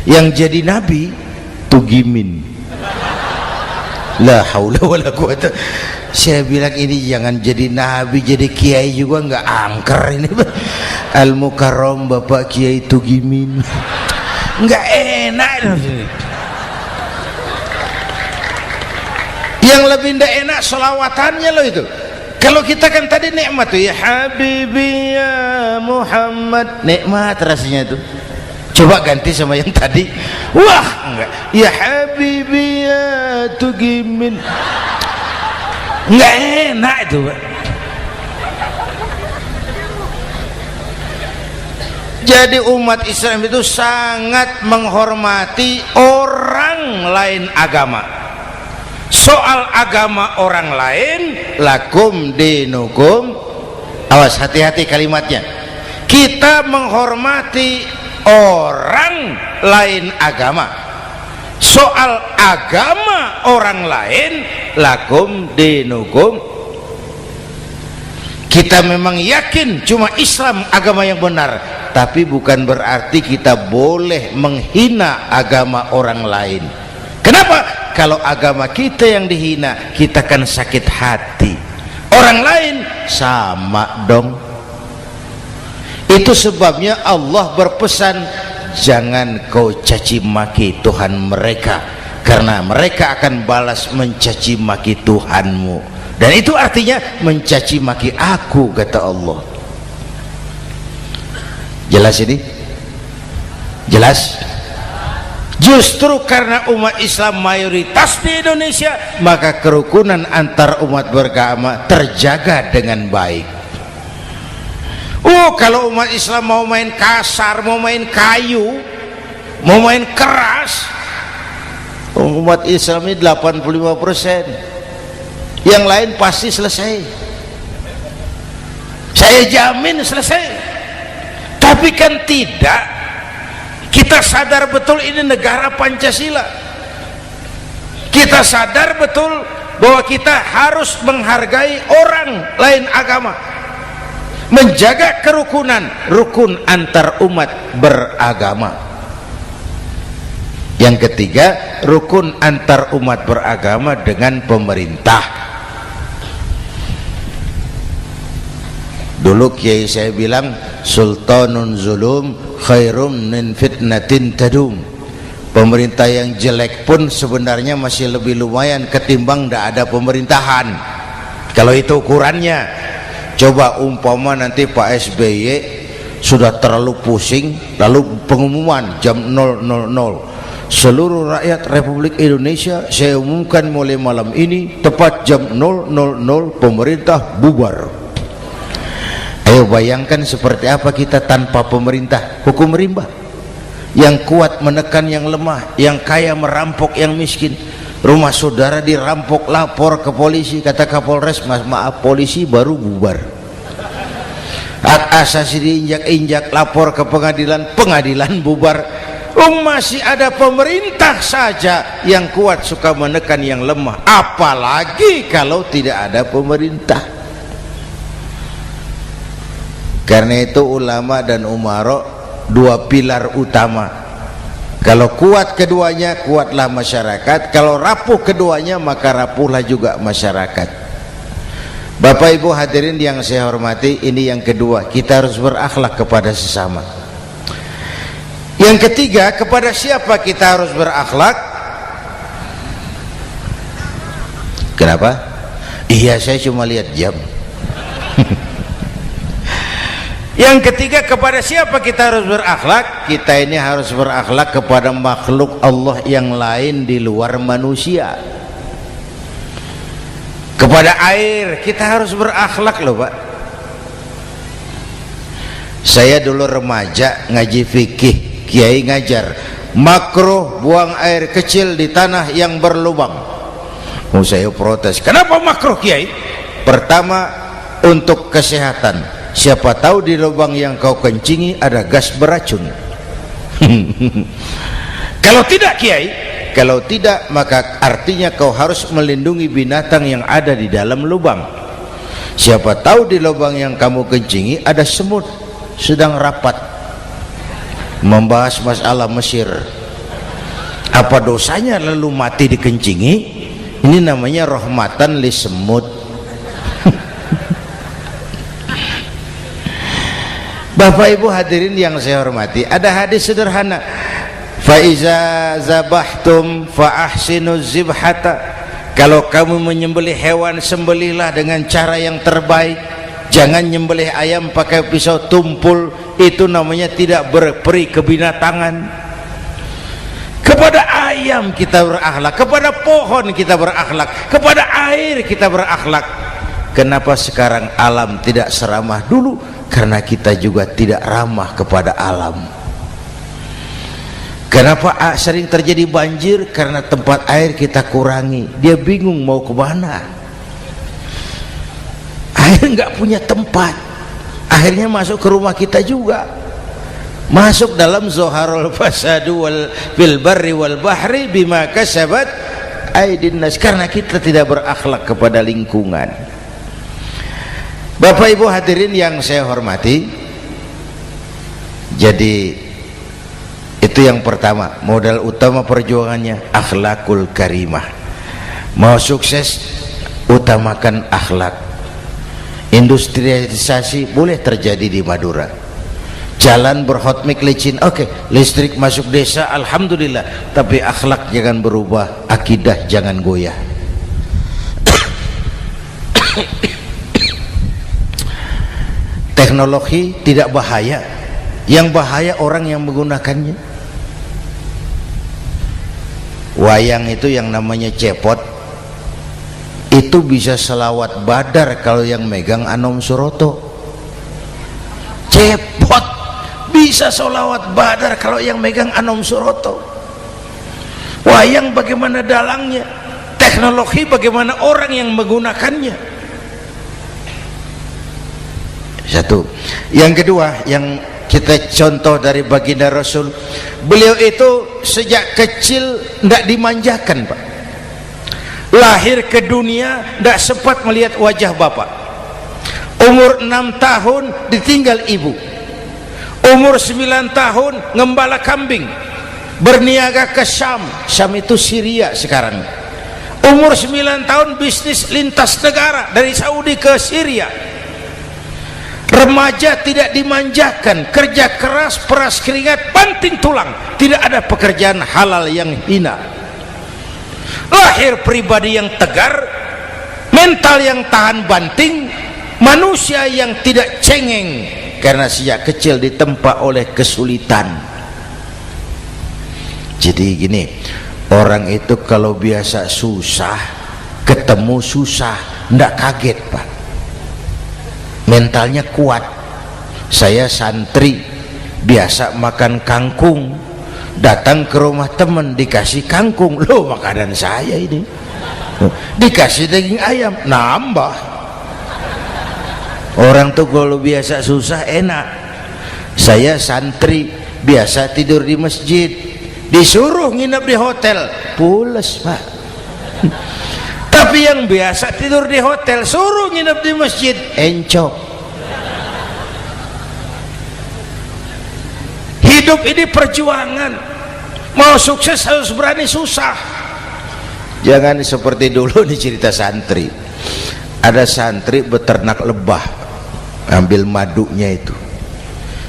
Yang jadi nabi Tugimin. La haula wala quwata. Saya bilang ini jangan jadi nabi, jadi kiai juga nggak angker ini. Al Mukarram Bapak Kiai Tugimin, nggak enak. Yang lebih ndak enak selawatannya loh itu. Kalau kita kan tadi nikmat tuh, ya Habibi ya Muhammad, nikmat rasanya itu. Coba ganti sama yang tadi, wah enggak, ya Habibi ya Tugimin, enggak enak itu Pak. Jadi umat Islam itu sangat menghormati orang lain agama. Soal agama orang lain, lakum dinukum, awas hati-hati kalimatnya. Kita menghormati orang lain agama. Soal agama orang lain, lakum dinukum, kita memang yakin cuma Islam agama yang benar, tapi bukan berarti kita boleh menghina agama orang lain. Kenapa? Kalau agama kita yang dihina, kita kan sakit hati. Orang lain sama dong. Itu sebabnya Allah berpesan, jangan kau caci maki Tuhan mereka, karena mereka akan balas mencaci maki Tuhanmu. Dan itu artinya mencaci maki aku, kata Allah. Jelas ini? Jelas? Justru karena umat Islam mayoritas di Indonesia, maka kerukunan antar umat beragama terjaga dengan baik. Kalau umat Islam mau main kasar, mau main kayu, mau main keras, umat Islam ini 85%, yang lain pasti selesai, saya jamin selesai. Tapi kan tidak, kita sadar betul ini negara Pancasila, kita sadar betul bahwa kita harus menghargai orang lain agama, menjaga kerukunan, rukun antar umat beragama. Yang ketiga, rukun antar umat beragama dengan pemerintah. Dulu kiai saya bilang, sultanun zulum khairum min fitnatin tadum. Pemerintah yang jelek pun sebenarnya masih lebih lumayan ketimbang tidak ada pemerintahan, kalau itu ukurannya. Coba umpama nanti Pak SBY sudah terlalu pusing, lalu pengumuman jam 000, seluruh rakyat Republik Indonesia saya umumkan mulai malam ini tepat jam 000 pemerintah bubar. Ayo bayangkan seperti apa kita tanpa pemerintah. Hukum rimba, yang kuat menekan yang lemah, yang kaya merampok yang miskin. rumah saudara dirampok, lapor ke polisi, kata Kapolres, mas maaf polisi baru bubar, hak asasi diinjak-injak, lapor ke pengadilan, pengadilan bubar. Masih ada pemerintah saja yang kuat suka menekan yang lemah, apalagi kalau tidak ada pemerintah. Karena itu ulama dan umara dua pilar utama. Kalau kuat keduanya, kuatlah masyarakat. Kalau rapuh keduanya, maka rapuhlah juga masyarakat. Bapak Ibu hadirin yang saya hormati, ini yang kedua, kita harus berakhlak kepada sesama. Yang ketiga, kepada siapa kita harus berakhlak? Kenapa? Iya, saya cuma lihat jam. Yang ketiga, kepada siapa kita harus berakhlak? Kita ini harus berakhlak kepada makhluk Allah yang lain di luar manusia. Kepada air kita harus berakhlak loh Pak. Saya dulu remaja ngaji fikih, kiai ngajar makruh buang air kecil di tanah yang berlubang. Saya protes, kenapa makruh kiai? Pertama, untuk kesehatan. Siapa tahu di lubang yang kau kencingi ada gas beracun. Kalau tidak kiai, kalau tidak maka artinya kau harus melindungi binatang yang ada di dalam lubang. Siapa tahu di lubang yang kamu kencingi ada semut sedang rapat membahas masalah Mesir. Apa dosanya lalu mati dikencingi? Ini namanya rahmatan li semut. Bapak Ibu hadirin yang saya hormati, ada hadis sederhana, fa iza zabahtum fa ahsinu zibhata. Kalau kamu menyembelih hewan, sembelihlah dengan cara yang terbaik. Jangan nyembelih ayam pakai pisau tumpul, itu namanya tidak berperi kebinatangan. Kepada ayam kita berakhlak, kepada pohon kita berakhlak, kepada air kita berakhlak. Kenapa sekarang alam tidak seramah dulu? Karena kita juga tidak ramah kepada alam. Kenapa sering terjadi banjir? Karena tempat air kita kurangi. Dia bingung mau ke mana. Air nggak punya tempat, akhirnya masuk ke rumah kita juga, masuk dalam zoharul fasadu wal fil barri wal bahri bima kasabat aydin nas, karena kita tidak berakhlak kepada lingkungan. Bapak Ibu hadirin yang saya hormati, jadi itu yang pertama, modal utama perjuangannya akhlakul karimah. Mau sukses, utamakan akhlak. Industrialisasi boleh terjadi di Madura, jalan berhotmik licin, oke, listrik masuk desa, alhamdulillah, tapi akhlak jangan berubah, akidah jangan goyah. Teknologi tidak bahaya, yang bahaya orang yang menggunakannya. Wayang itu yang namanya cepot, itu bisa selawat badar kalau yang megang Anom Suroto. Cepot bisa selawat badar kalau yang megang Anom Suroto. Wayang bagaimana dalangnya, teknologi bagaimana orang yang menggunakannya. Satu. Yang kedua, yang kita contoh dari baginda Rasul, beliau itu sejak kecil tidak dimanjakan Pak. Lahir ke dunia tidak sempat melihat wajah bapak. Umur 6 tahun ditinggal ibu. Umur 9 tahun ngembala kambing, berniaga ke Syam. Syam itu Syria sekarang. Umur 9 tahun bisnis lintas negara dari Saudi ke Syria. Remaja tidak dimanjakan, kerja keras, peras keringat, banting tulang, tidak ada pekerjaan halal yang hina. Lahir pribadi yang tegar, mental yang tahan banting, manusia yang tidak cengeng karena sejak kecil ditempa oleh kesulitan. Jadi gini, orang itu kalau biasa susah, ketemu susah, ndak kaget Pak, mentalnya kuat. Saya santri biasa makan kangkung, datang ke rumah teman dikasih kangkung, loh makanan saya ini, dikasih daging ayam, nambah. Orang tuh kalau biasa susah enak. Saya santri biasa tidur di masjid, disuruh nginep di hotel, pules Pak. Tapi yang biasa tidur di hotel suruh nginep di masjid, encok. Hidup ini perjuangan, mau sukses harus berani susah. Jangan seperti dulu nih cerita santri, ada santri beternak lebah, ambil madunya itu.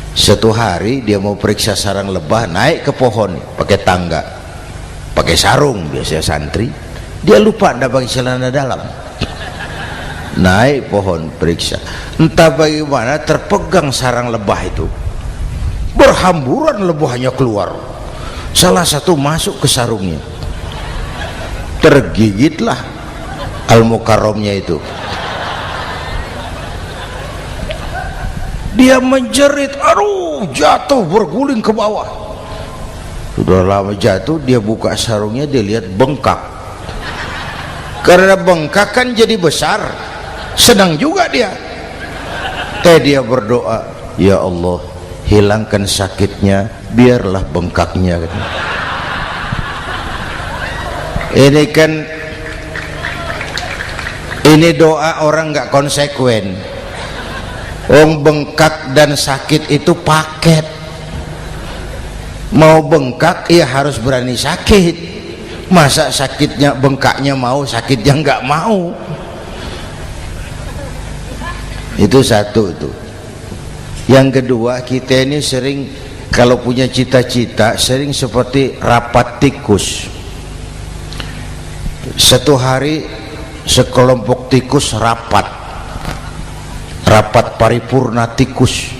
Satu hari dia mau periksa sarang lebah, naik ke pohon pakai tangga, pakai sarung biasanya santri, dia lupa tidak pakai celana dalam, naik pohon periksa, entah bagaimana terpegang sarang lebah itu, berhamburan lebahnya keluar, salah satu masuk ke sarungnya, tergigitlah Al-Mukarramnya itu. Dia menjerit, aduh, jatuh berguling ke bawah. Sudah lama jatuh, dia buka sarungnya, dia lihat bengkak. Karena bengkak kan jadi besar, senang juga dia. Dia berdoa, ya Allah, hilangkan sakitnya, biarlah bengkaknya. Ini doa orang nggak konsekuen. Bengkak dan sakit itu paket. Mau bengkak ya harus berani sakit. Masa sakitnya bengkaknya mau, sakitnya nggak mau. Itu satu itu. Yang kedua, kita ini sering kalau punya cita-cita sering seperti rapat tikus. Satu hari sekelompok tikus rapat paripurna tikus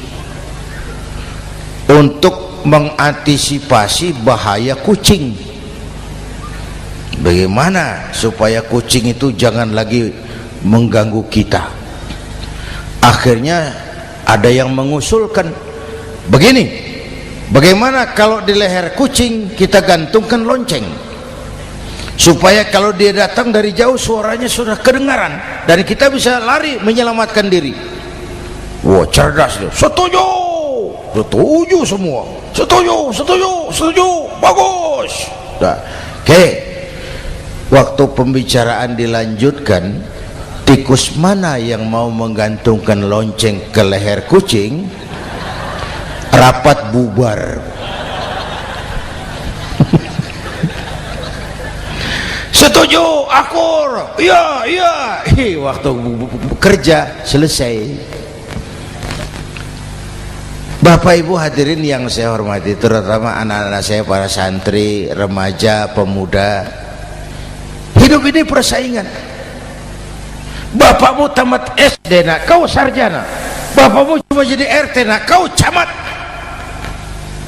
untuk mengantisipasi bahaya kucing. Bagaimana supaya kucing itu jangan lagi mengganggu kita. Akhirnya ada yang mengusulkan begini, bagaimana kalau di leher kucing kita gantungkan lonceng, supaya kalau dia datang dari jauh suaranya sudah kedengaran dan kita bisa lari menyelamatkan diri. Wah, cerdas dia. Setuju semua. Setuju, bagus. Nah, oke. Waktu pembicaraan dilanjutkan, tikus mana yang mau menggantungkan lonceng ke leher kucing? Rapat bubar. Setuju, akur. Iya. Waktu kerja selesai. Bapak Ibu hadirin yang saya hormati, terutama anak-anak saya, para santri, remaja, pemuda. Hidup ini persaingan. Bapakmu tamat SD nak, kau sarjana. Bapakmu cuma jadi RT nak, kau camat.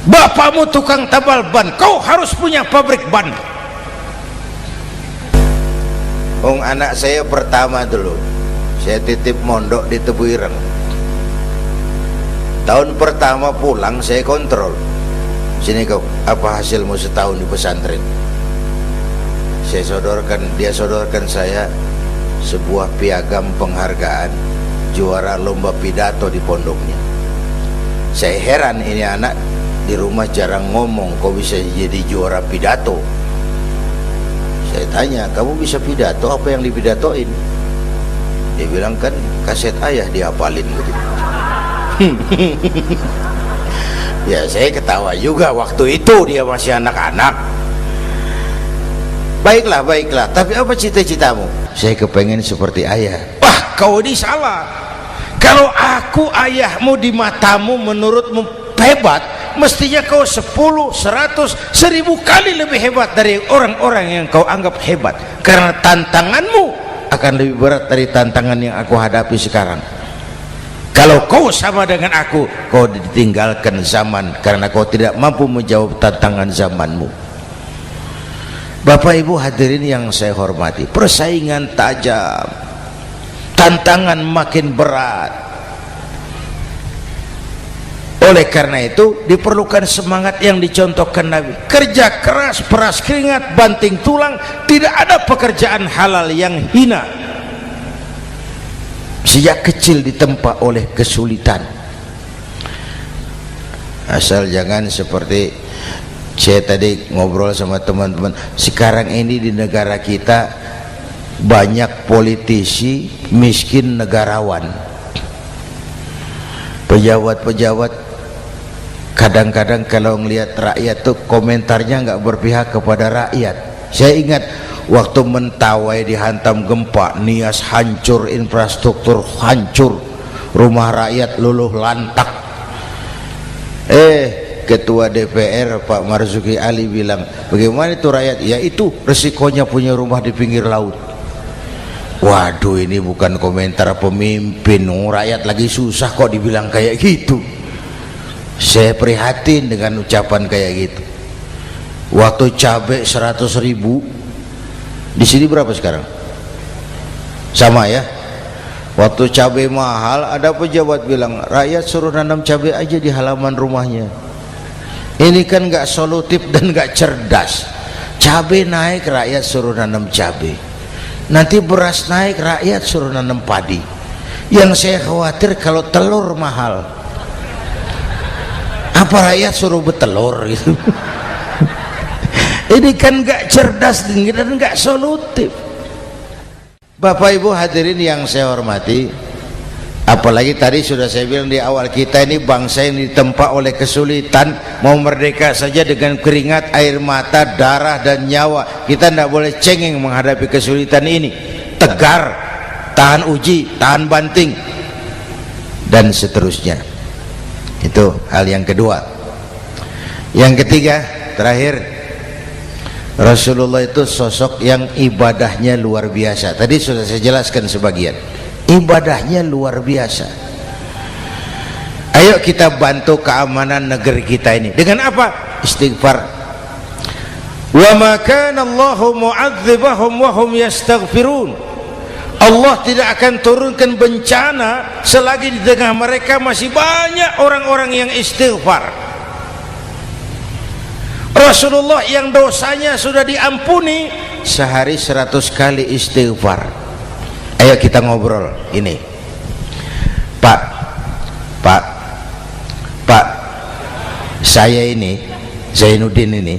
Bapakmu tukang tambal ban, kau harus punya pabrik ban. Anak saya pertama dulu, saya titip mondok di Tebu Ireng. Tahun pertama pulang saya kontrol, sini kau, apa hasilmu setahun di pesantren? Dia sodorkan saya sebuah piagam penghargaan juara lomba pidato di pondoknya. Saya heran, ini anak di rumah jarang ngomong, kok bisa jadi juara pidato? Saya tanya, kamu bisa pidato, apa yang dipidatoin? Dia bilang, kan kaset ayah dihafalin gitu. Ya saya ketawa juga, waktu itu dia masih anak-anak. Baiklah, tapi apa cita-citamu? Saya kepengen seperti ayah. Wah, kau ini salah. Kalau aku ayahmu di matamu, menurutmu hebat, mestinya kau 10, 100, 1000 kali lebih hebat dari orang-orang yang kau anggap hebat. Karena tantanganmu akan lebih berat dari tantangan yang aku hadapi sekarang. Kalau kau sama dengan aku, kau ditinggalkan zaman karena kau tidak mampu menjawab tantangan zamanmu. Bapak Ibu hadirin yang saya hormati, persaingan tajam, tantangan makin berat. Oleh karena itu diperlukan semangat yang dicontohkan Nabi, kerja keras, peras keringat, banting tulang, tidak ada pekerjaan halal yang hina. Sejak kecil ditempa oleh kesulitan. Asal jangan seperti saya tadi ngobrol sama teman-teman, sekarang ini di negara kita banyak politisi miskin negarawan, pejabat-pejabat kadang-kadang kalau ngelihat rakyat tuh komentarnya nggak berpihak kepada rakyat. Saya ingat waktu Mentawai dihantam gempa, Nias hancur, infrastruktur hancur, rumah rakyat luluh lantak. Ketua DPR Pak Marzuki Ali bilang, bagaimana itu rakyat? Ya itu resikonya punya rumah di pinggir laut. Waduh, ini bukan komentar pemimpin, rakyat lagi susah kok dibilang kayak gitu. Saya prihatin dengan ucapan kayak gitu. Waktu cabai 100.000, di sini berapa sekarang? Sama ya. Waktu cabai mahal, ada pejabat bilang rakyat suruh nanam cabai aja di halaman rumahnya. Ini kan nggak solutif dan nggak cerdas. Cabai naik, rakyat suruh nanam cabai. Nanti beras naik, rakyat suruh nanam padi. Yang saya khawatir kalau telur mahal, apa rakyat suruh betelur gitu. Ini kan nggak cerdas dan nggak solutif. Bapak Ibu hadirin yang saya hormati, apalagi tadi sudah saya bilang di awal, kita ini bangsa yang ditempa oleh kesulitan. Mau merdeka saja dengan keringat, air mata, darah dan nyawa. Kita tidak boleh cengeng menghadapi kesulitan ini. Tegar, tahan uji, tahan banting, dan seterusnya. Itu hal yang kedua. Yang ketiga, terakhir, Rasulullah itu sosok yang ibadahnya luar biasa. Tadi sudah saya jelaskan sebagian. Ibadahnya luar biasa. Ayo kita bantu keamanan negeri kita ini. Dengan apa? Istighfar. Wa ma kana Allahu mu'adzibahum wa hum yastaghfirun. Allah tidak akan turunkan bencana selagi di tengah mereka masih banyak orang-orang yang istighfar. Rasulullah yang dosanya sudah diampuni sehari 100 kali istighfar. Ayo kita ngobrol ini. Pak, saya ini Zainuddin ini,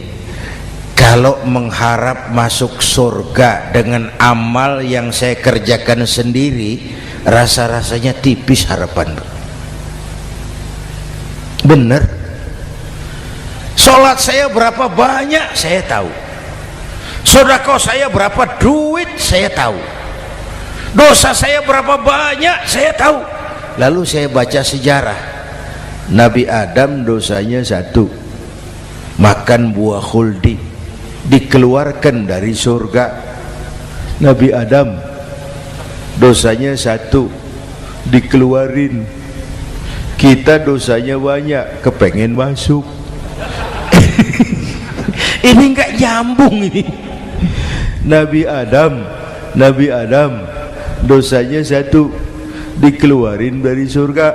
kalau mengharap masuk surga dengan amal yang saya kerjakan sendiri, rasa-rasanya tipis harapan. Bener. Sholat saya berapa banyak saya tahu, sedekah saya berapa duit saya tahu, dosa saya berapa banyak saya tahu. Lalu saya baca sejarah, Nabi Adam dosanya 1, makan buah khuldi, dikeluarkan dari surga. Nabi Adam dosanya 1, dikeluarin. Kita dosanya banyak, kepengen masuk. Ini nggak nyambung ini. Nabi Adam dosanya 1, dikeluarin dari surga.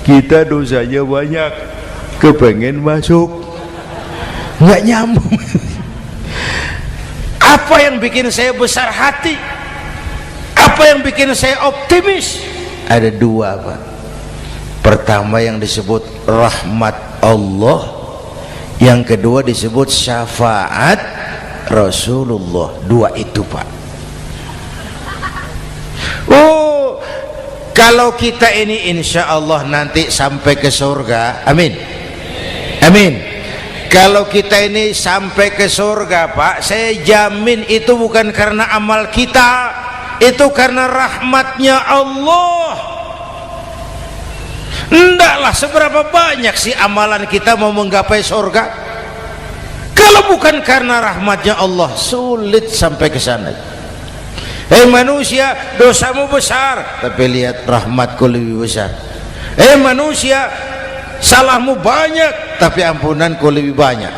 Kita dosanya banyak, kepengen masuk. Nggak nyambung. Apa yang bikin saya besar hati? Apa yang bikin saya optimis? Ada 2, Pak. Pertama yang disebut rahmat Allah, yang kedua disebut syafaat Rasulullah. 2 itu, Pak. Oh, kalau kita ini insya Allah nanti sampai ke surga, amin, amin. Kalau kita ini sampai ke surga, Pak, saya jamin itu bukan karena amal kita, itu karena rahmatnya Allah. Ndaklah seberapa banyak sih amalan kita mau menggapai surga. Kalau bukan karena rahmatnya Allah, sulit sampai ke sana. Manusia, dosamu besar, tapi lihat rahmatku lebih besar. Manusia, salahmu banyak, tapi ampunanku lebih banyak.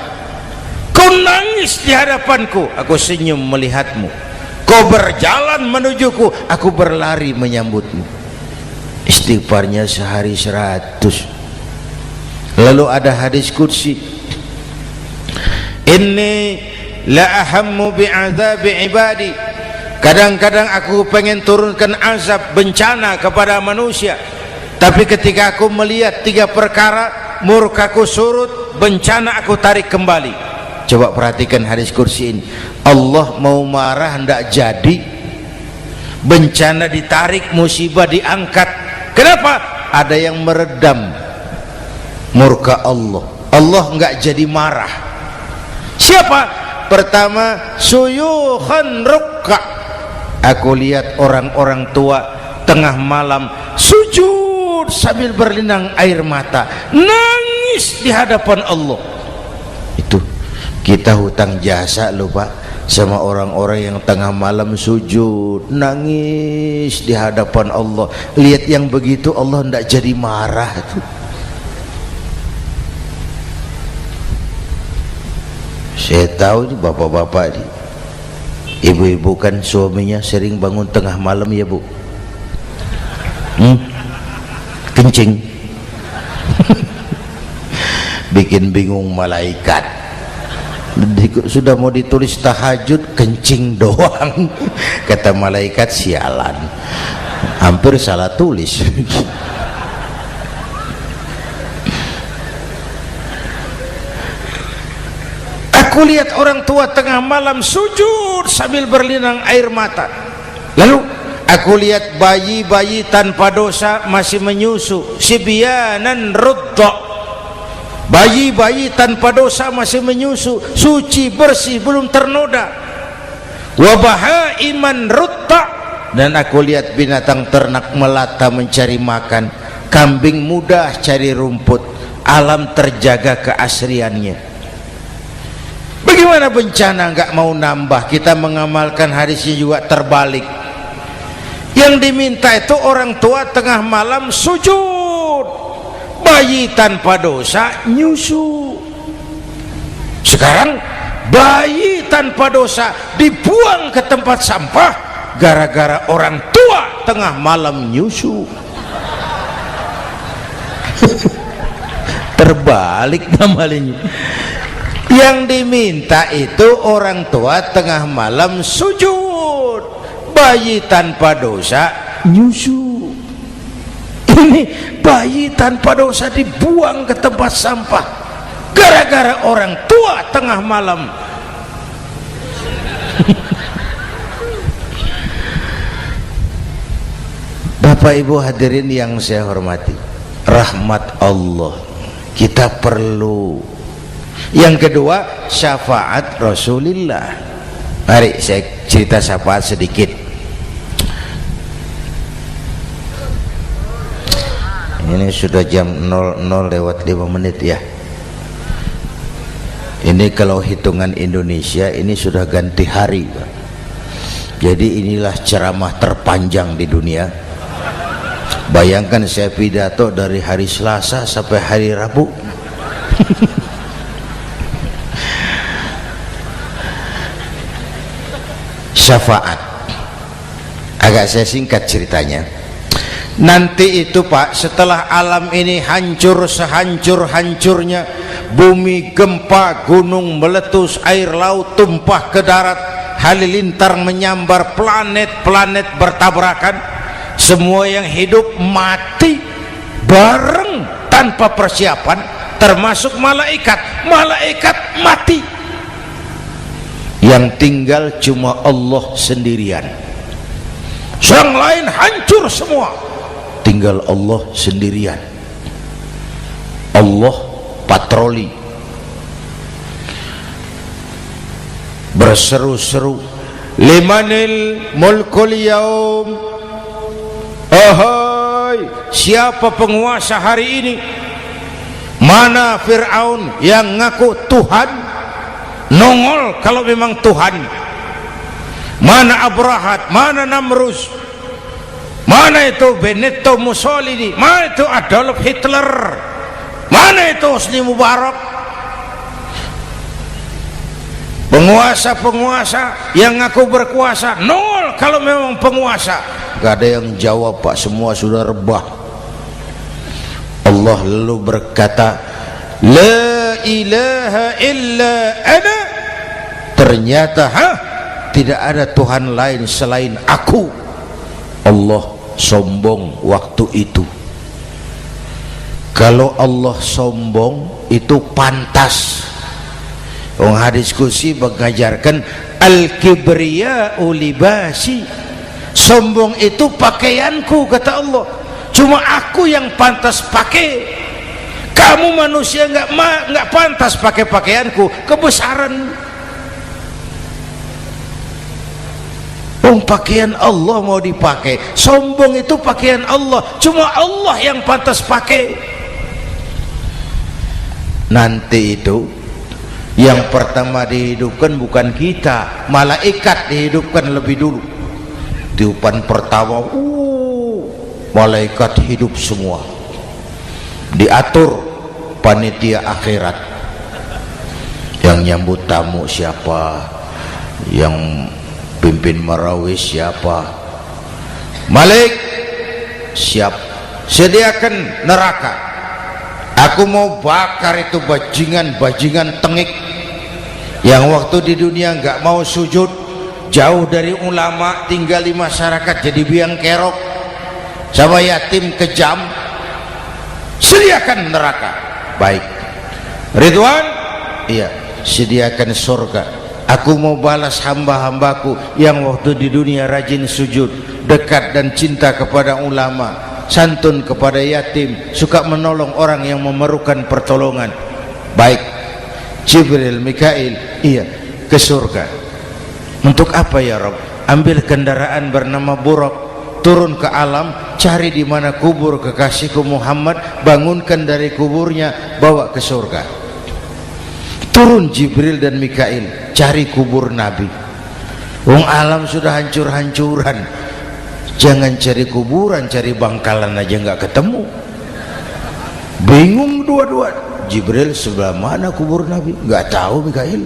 Kau nangis di hadapanku, aku senyum melihatmu. Kau berjalan menujuku, aku berlari menyambutmu. Istighfarnya sehari 100. Lalu ada hadis qudsi, inni la ahammu bi'adzabi ibadi, kadang-kadang aku pengen turunkan azab bencana kepada manusia, tapi ketika aku melihat 3 perkara, murkaku surut, bencana aku tarik kembali. Coba perhatikan hadis qudsi ini. Allah mau marah hendak jadi, bencana ditarik, musibah diangkat. Kenapa? Ada yang meredam murka Allah. Allah enggak jadi marah. Siapa? Pertama, suyukhan rukka. Aku lihat orang-orang tua tengah malam sujud sambil berlinang air mata, nangis di hadapan Allah. Itu kita hutang jasa loh Pak sama orang-orang yang tengah malam sujud nangis di hadapan Allah. Lihat yang begitu Allah enggak jadi marah. Saya tahu nih bapak-bapak nih, ibu-ibu kan suaminya sering bangun tengah malam ya Bu, kencing bikin bingung malaikat. Sudah mau ditulis tahajud kencing doang kata malaikat, sialan, hampir salah tulis. Aku lihat orang tua tengah malam sujud sambil berlinang air mata. Lalu aku lihat bayi-bayi tanpa dosa masih menyusu, sibyanan rudda. Bayi-bayi tanpa dosa masih menyusu, suci bersih, belum ternoda. Wa bahaiman rutta. Dan aku lihat binatang ternak melata mencari makan, kambing mudah cari rumput, alam terjaga keasriannya. Bagaimana bencana enggak mau nambah? Kita mengamalkan hadisnya juga terbalik. Yang diminta itu orang tua tengah malam sujud, bayi tanpa dosa nyusu. Sekarang bayi tanpa dosa dibuang ke tempat sampah gara-gara orang tua tengah malam nyusu. Terbalik namanya. Yang diminta itu orang tua tengah malam sujud, bayi tanpa dosa nyusu. Ini bayi tanpa dosa dibuang ke tempat sampah gara-gara orang tua tengah malam. Bapak Ibu hadirin yang saya hormati, rahmat Allah kita perlu. Yang kedua, syafaat Rasulullah. Mari saya cerita syafaat sedikit. Ini sudah jam 00:05 ya. Ini kalau hitungan Indonesia ini sudah ganti hari, Pak. Jadi inilah ceramah terpanjang di dunia. Bayangkan saya pidato dari hari Selasa sampai hari Rabu. Syafaat agak saya singkat ceritanya. Nanti itu Pak, setelah alam ini hancur sehancur-hancurnya, bumi gempa, gunung meletus, air laut tumpah ke darat, halilintar menyambar, planet-planet bertabrakan, semua yang hidup mati bareng tanpa persiapan, termasuk malaikat. Malaikat mati, yang tinggal cuma Allah sendirian. Yang lain hancur semua, tinggal Allah sendirian. Allah patroli, berseru-seru, limanil mulkul yaum. Ahai, siapa penguasa hari ini? Mana Fir'aun yang ngaku Tuhan? Nongol kalau memang Tuhan. Mana Abrahat, mana Namrus, mana itu Benito Mussolini, mana itu Adolf Hitler, mana itu Hosni Mubarak. Penguasa-penguasa yang ngaku berkuasa nongol kalau memang penguasa. Gak ada yang jawab Pak, semua sudah rebah. Allah lalu berkata, la ilaha illa ana, ternyata tidak ada Tuhan lain selain aku. Allah sombong waktu itu. Kalau Allah sombong itu pantas. Hadis qudsi mengajarkan al-kibriya'u libasi, sombong itu pakaianku, kata Allah. Cuma aku yang pantas pakai. Kamu manusia nggak pantas pakai pakaianku, kebesaran. Pakaian Allah mau dipakai. Sombong itu pakaian Allah, cuma Allah yang pantas pakai. Nanti itu yang pertama dihidupkan bukan kita, malaikat dihidupkan lebih dulu. Tiupan pertama, malaikat hidup semua. Diatur panitia akhirat. Yang nyambut tamu siapa, yang pimpin marawis siapa. Malik siap, sediakan neraka. Aku mau bakar itu bajingan tengik yang waktu di dunia nggak mau sujud, jauh dari ulama, tinggal di masyarakat jadi biang kerok, sama yatim kejam. Sediakan neraka. Baik. Ridwan, iya, sediakan surga. Aku mau balas hamba-hambaku yang waktu di dunia rajin sujud, dekat dan cinta kepada ulama, santun kepada yatim, suka menolong orang yang memerlukan pertolongan. Baik. Jibril, Mikail, iya, ke surga. Untuk apa ya Rabb? Ambil kendaraan bernama Buraq, turun ke alam, cari di mana kubur kekasihku Muhammad, bangunkan dari kuburnya, bawa ke surga. Turun Jibril dan Mikail, cari kubur Nabi. Wong alam sudah hancur-hancuran, jangan cari kuburan, cari bangkalan aja nggak ketemu. Bingung dua-dua. Jibril, sebelah mana kubur Nabi? Nggak tahu Mikail.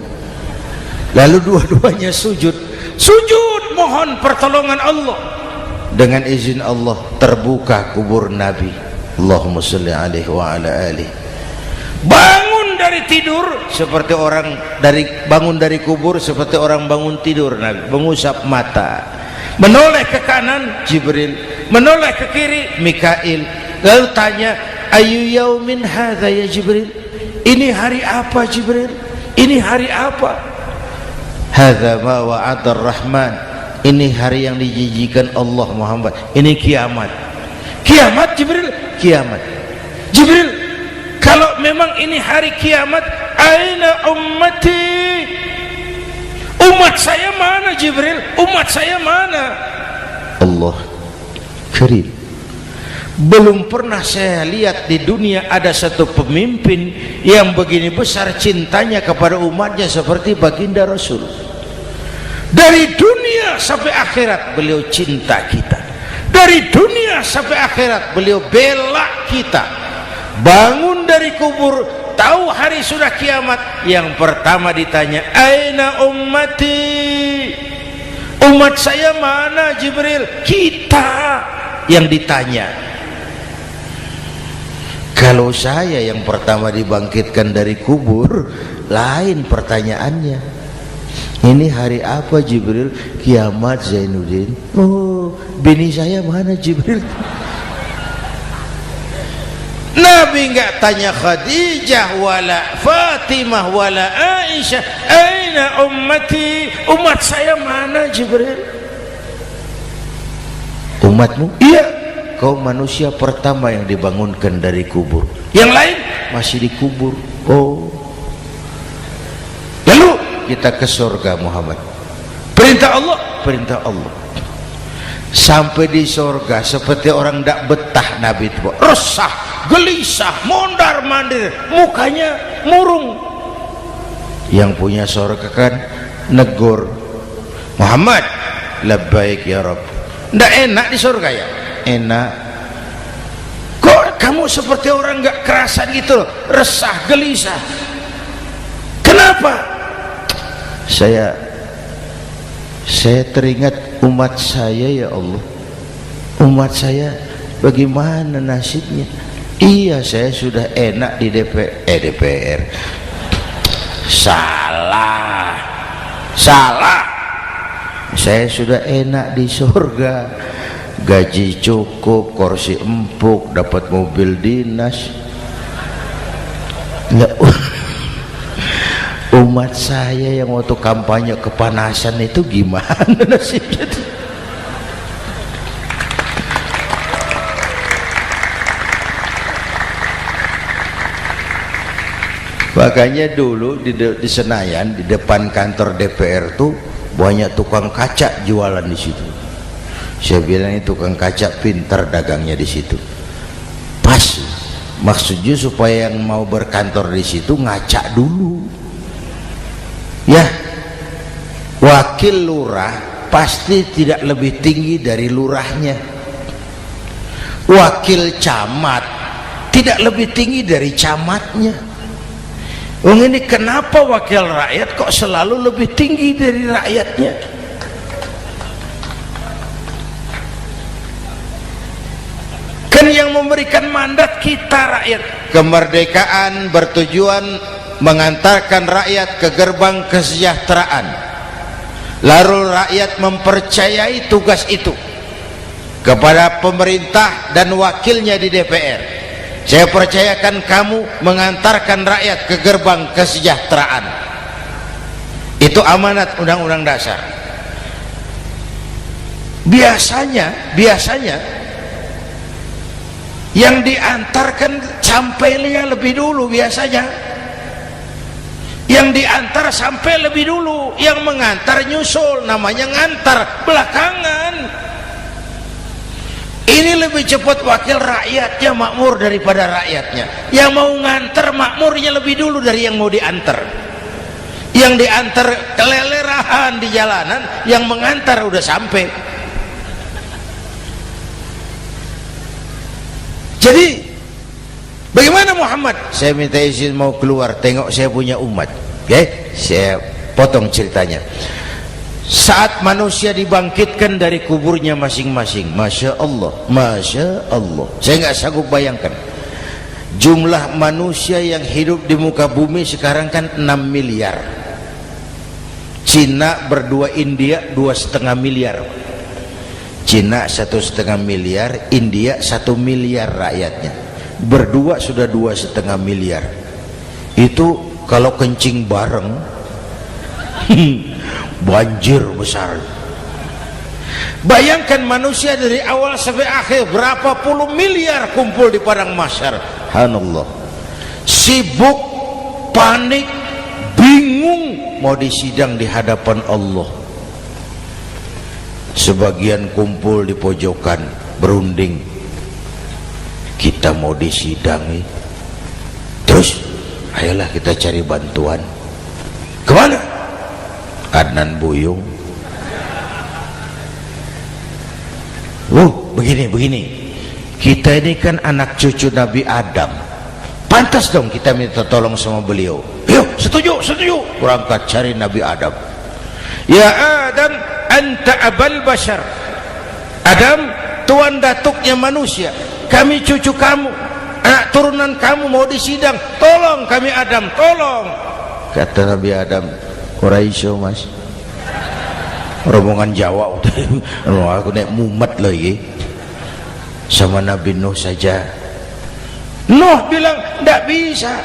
Lalu dua-duanya sujud mohon pertolongan Allah. Dengan izin Allah terbuka kubur Nabi. Allahumma sholli alaihi wa ala alihi. Bangun dari tidur seperti orang bangun dari kubur seperti orang bangun tidur. Nabi mengusap mata, menoleh ke kanan Jibril, menoleh ke kiri Mikail. Lalu tanya, ayu yaumin hadza ya Jibril? Ini hari apa Jibril? Ini hari apa? Hadza ma wa'ada ar-Rahman. Ini hari yang dijanjikan Allah Muhammad. Ini kiamat. Kiamat Jibril? Kiamat. Jibril, kalau memang ini hari kiamat, aina ummati? Umat saya mana Jibril? Umat saya mana? Allah Karim. Belum pernah saya lihat di dunia ada satu pemimpin yang begini besar cintanya kepada umatnya seperti baginda Rasul. Dari dunia sampai akhirat beliau cinta kita. Dari dunia sampai akhirat beliau bela kita. Bangun dari kubur, tahu hari sudah kiamat, yang pertama ditanya, aina ummati? Umat saya mana Jibril? Kita yang ditanya. Kalau saya yang pertama dibangkitkan dari kubur, lain pertanyaannya. Ini hari apa Jibril? Kiamat Zainuddin. Oh, bini saya mana Jibril? Nabi enggak tanya Khadijah wala Fatimah wala Aisyah, aina ummati? Umat saya mana Jibril? Umatmu? Iya, kau manusia pertama yang dibangunkan dari kubur. Yang lain masih dikubur. Oh. Lalu kita ke surga Muhammad. Perintah Allah, perintah Allah. Sampai di surga seperti orang tidak betah Nabi itu, resah, gelisah, mondar mandir, mukanya murung. Yang punya surga kan negur, Muhammad, labbaik ya Rabb. Tidak enak di surga ya? Enak. Kok kamu seperti orang nggak kerasan gitu, resah, gelisah? Kenapa? Saya teringat umat saya ya Allah. Umat saya bagaimana nasibnya? Iya, saya sudah enak di DPR. Salah. Saya sudah enak di surga, gaji cukup, kursi empuk, dapat mobil dinas. Lah, umat saya yang waktu kampanye kepanasan itu gimana nasibnya? Makanya dulu di Senayan, di depan kantor DPR tuh banyak tukang kaca jualan di situ. Saya bilang ini tukang kaca pintar dagangnya di situ. Pas, maksudnya supaya yang mau berkantor di situ ngaca dulu. Ya, wakil lurah pasti tidak lebih tinggi dari lurahnya. Wakil camat tidak lebih tinggi dari camatnya. Ini kenapa wakil rakyat kok selalu lebih tinggi dari rakyatnya? Kan yang memberikan mandat kita rakyat. Kemerdekaan bertujuan mengantarkan rakyat ke gerbang kesejahteraan. Lalu rakyat mempercayai tugas itu kepada pemerintah dan wakilnya di DPR. Saya percayakan kamu mengantarkan rakyat ke gerbang kesejahteraan. Itu amanat Undang-Undang Dasar. Biasanya yang diantarkan sampainya lebih dulu biasanya. Yang diantar sampai lebih dulu, yang mengantar nyusul, namanya ngantar belakangan. Ini lebih cepat wakil rakyatnya makmur daripada rakyatnya. Yang mau nganter makmurnya lebih dulu dari yang mau diantar. Yang diantar kelelerahan di jalanan, yang mengantar udah sampai. Jadi bagaimana Muhammad? Saya minta izin mau keluar, tengok saya punya umat. Oke, saya potong ceritanya. Saat manusia dibangkitkan dari kuburnya masing-masing, Masya Allah, Masya Allah, saya nggak sanggup bayangkan jumlah manusia yang hidup di muka bumi sekarang kan 6 miliar. Cina berdua, India 2,5 miliar. Cina 1,5 miliar, India 1 miliar rakyatnya. Berdua sudah 2,5 miliar. Itu kalau kencing bareng banjir besar. Bayangkan manusia dari awal sampai akhir berapa puluh miliar kumpul di padang mahsyar. Subhanallah. Sibuk, panik, bingung mau disidang di hadapan Allah. Sebagian kumpul di pojokan berunding, kita mau disidangi. Terus ayolah kita cari bantuan. Kemana? Adnan Buyung. Begini. Kita ini kan anak cucu Nabi Adam. Pantas dong kita minta tolong sama beliau. Yuk, setuju. Berangkat cari Nabi Adam. Ya Adam, anta abal bashar. Adam, tuan datuknya manusia. Kami cucu kamu, anak turunan kamu mau disidang. Tolong kami Adam, tolong. Kata Nabi Adam, Quraisy mas, rombongan Jawa aku naik mumet lagi sama Nabi Nuh saja. Nuh bilang tidak bisa,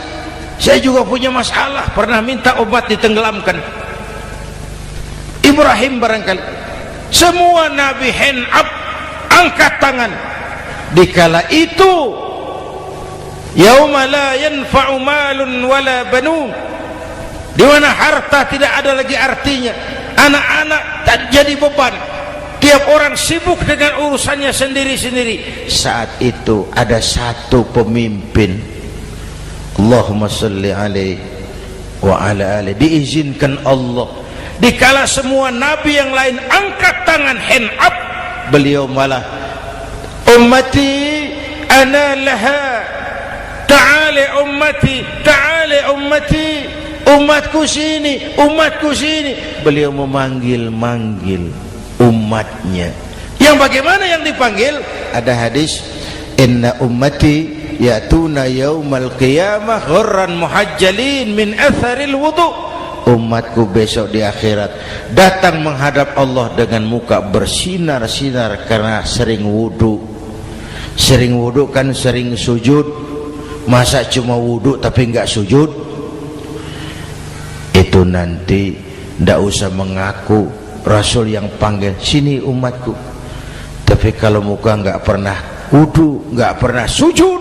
saya juga punya masalah, pernah minta obat ditenggelamkan. Ibrahim barangkali. Semua Nabi hand up, angkat tangan. Dikala itu yauma la yanfa'u malun wala banun, di mana harta tidak ada lagi artinya, anak-anak tak jadi beban, tiap orang sibuk dengan urusannya sendiri-sendiri. Saat itu ada satu pemimpin, Allahumma salli alaihi wa ala alihi, diizinkan Allah. Dikala semua nabi yang lain angkat tangan hand up, beliau malah ummati ana laha, ta'ali ummati, umatku sini, umatku sini. Beliau memanggil umatnya. Yang bagaimana yang dipanggil? Ada hadis, inna ummati yatuna yaumal qiyamah ghurran muhajjalin min atharil wudu. Umatku besok di akhirat datang menghadap Allah dengan muka bersinar-sinar karena sering wudu. Sering wudu kan sering sujud. Masa cuma wudu tapi enggak sujud? Itu nanti ndak usah mengaku Rasul yang panggil, sini umatku. Tapi kalau muka enggak pernah wudu, enggak pernah sujud,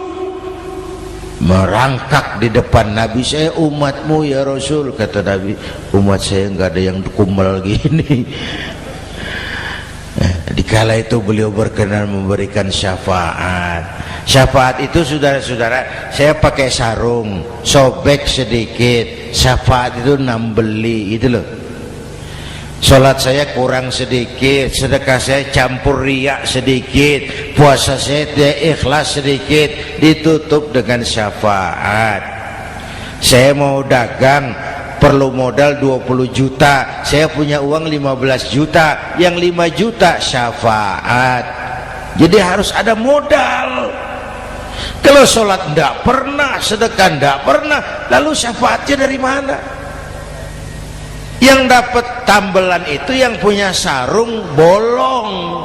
merangkak di depan Nabi, saya umatmu ya Rasul. Kata Nabi, umat saya enggak ada yang kumal gini. Dikala itu beliau berkenan memberikan syafaat. Syafaat itu saudara-saudara, saya pakai sarung, sobek sedikit, syafaat itu nambeli itu loh. Sholat saya kurang sedikit, sedekah saya campur riak sedikit, puasa saya tidak ikhlas sedikit, ditutup dengan syafaat. Saya mau dagang, perlu modal 20 juta, saya punya uang 15 juta, yang 5 juta syafaat. Jadi harus ada modal. Kalau sholat tidak pernah, sedekah tidak pernah, lalu syafaatnya dari mana? Yang dapat tambelan itu yang punya sarung bolong,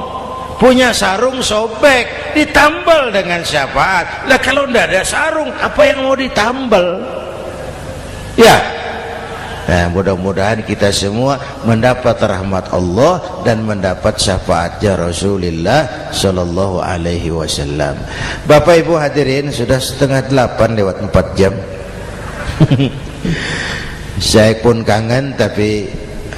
punya sarung sobek, ditambal dengan syafaat. Lah kalau tidak ada sarung, apa yang mau ditambal? Ya. Nah, mudah-mudahan kita semua mendapat rahmat Allah dan mendapat syafaatnya Rasulullah Shallallahu Alaihi Wasallam. Bapak Ibu hadirin, sudah 7:30 lewat 4 jam. Saya pun kangen, tapi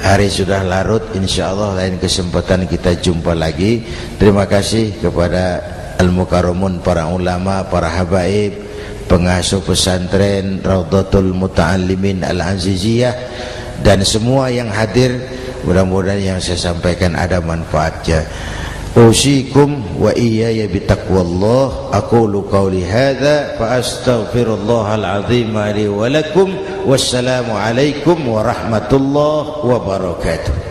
hari sudah larut. Insya Allah lain kesempatan kita jumpa lagi. Terima kasih kepada Al-Mukarramun, para ulama, para habaib, pengasuh pesantren Raudhatul Muta'allimin Al-Aziziyah, dan semua yang hadir. Mudah-mudahan yang saya sampaikan ada manfaatnya. Usikum wa iyaya bitaqwallah. Aqulu qawli hadza fa astaghfirullahal azim li wa lakum. Wassalamu alaikum warahmatullahi wabarakatuh.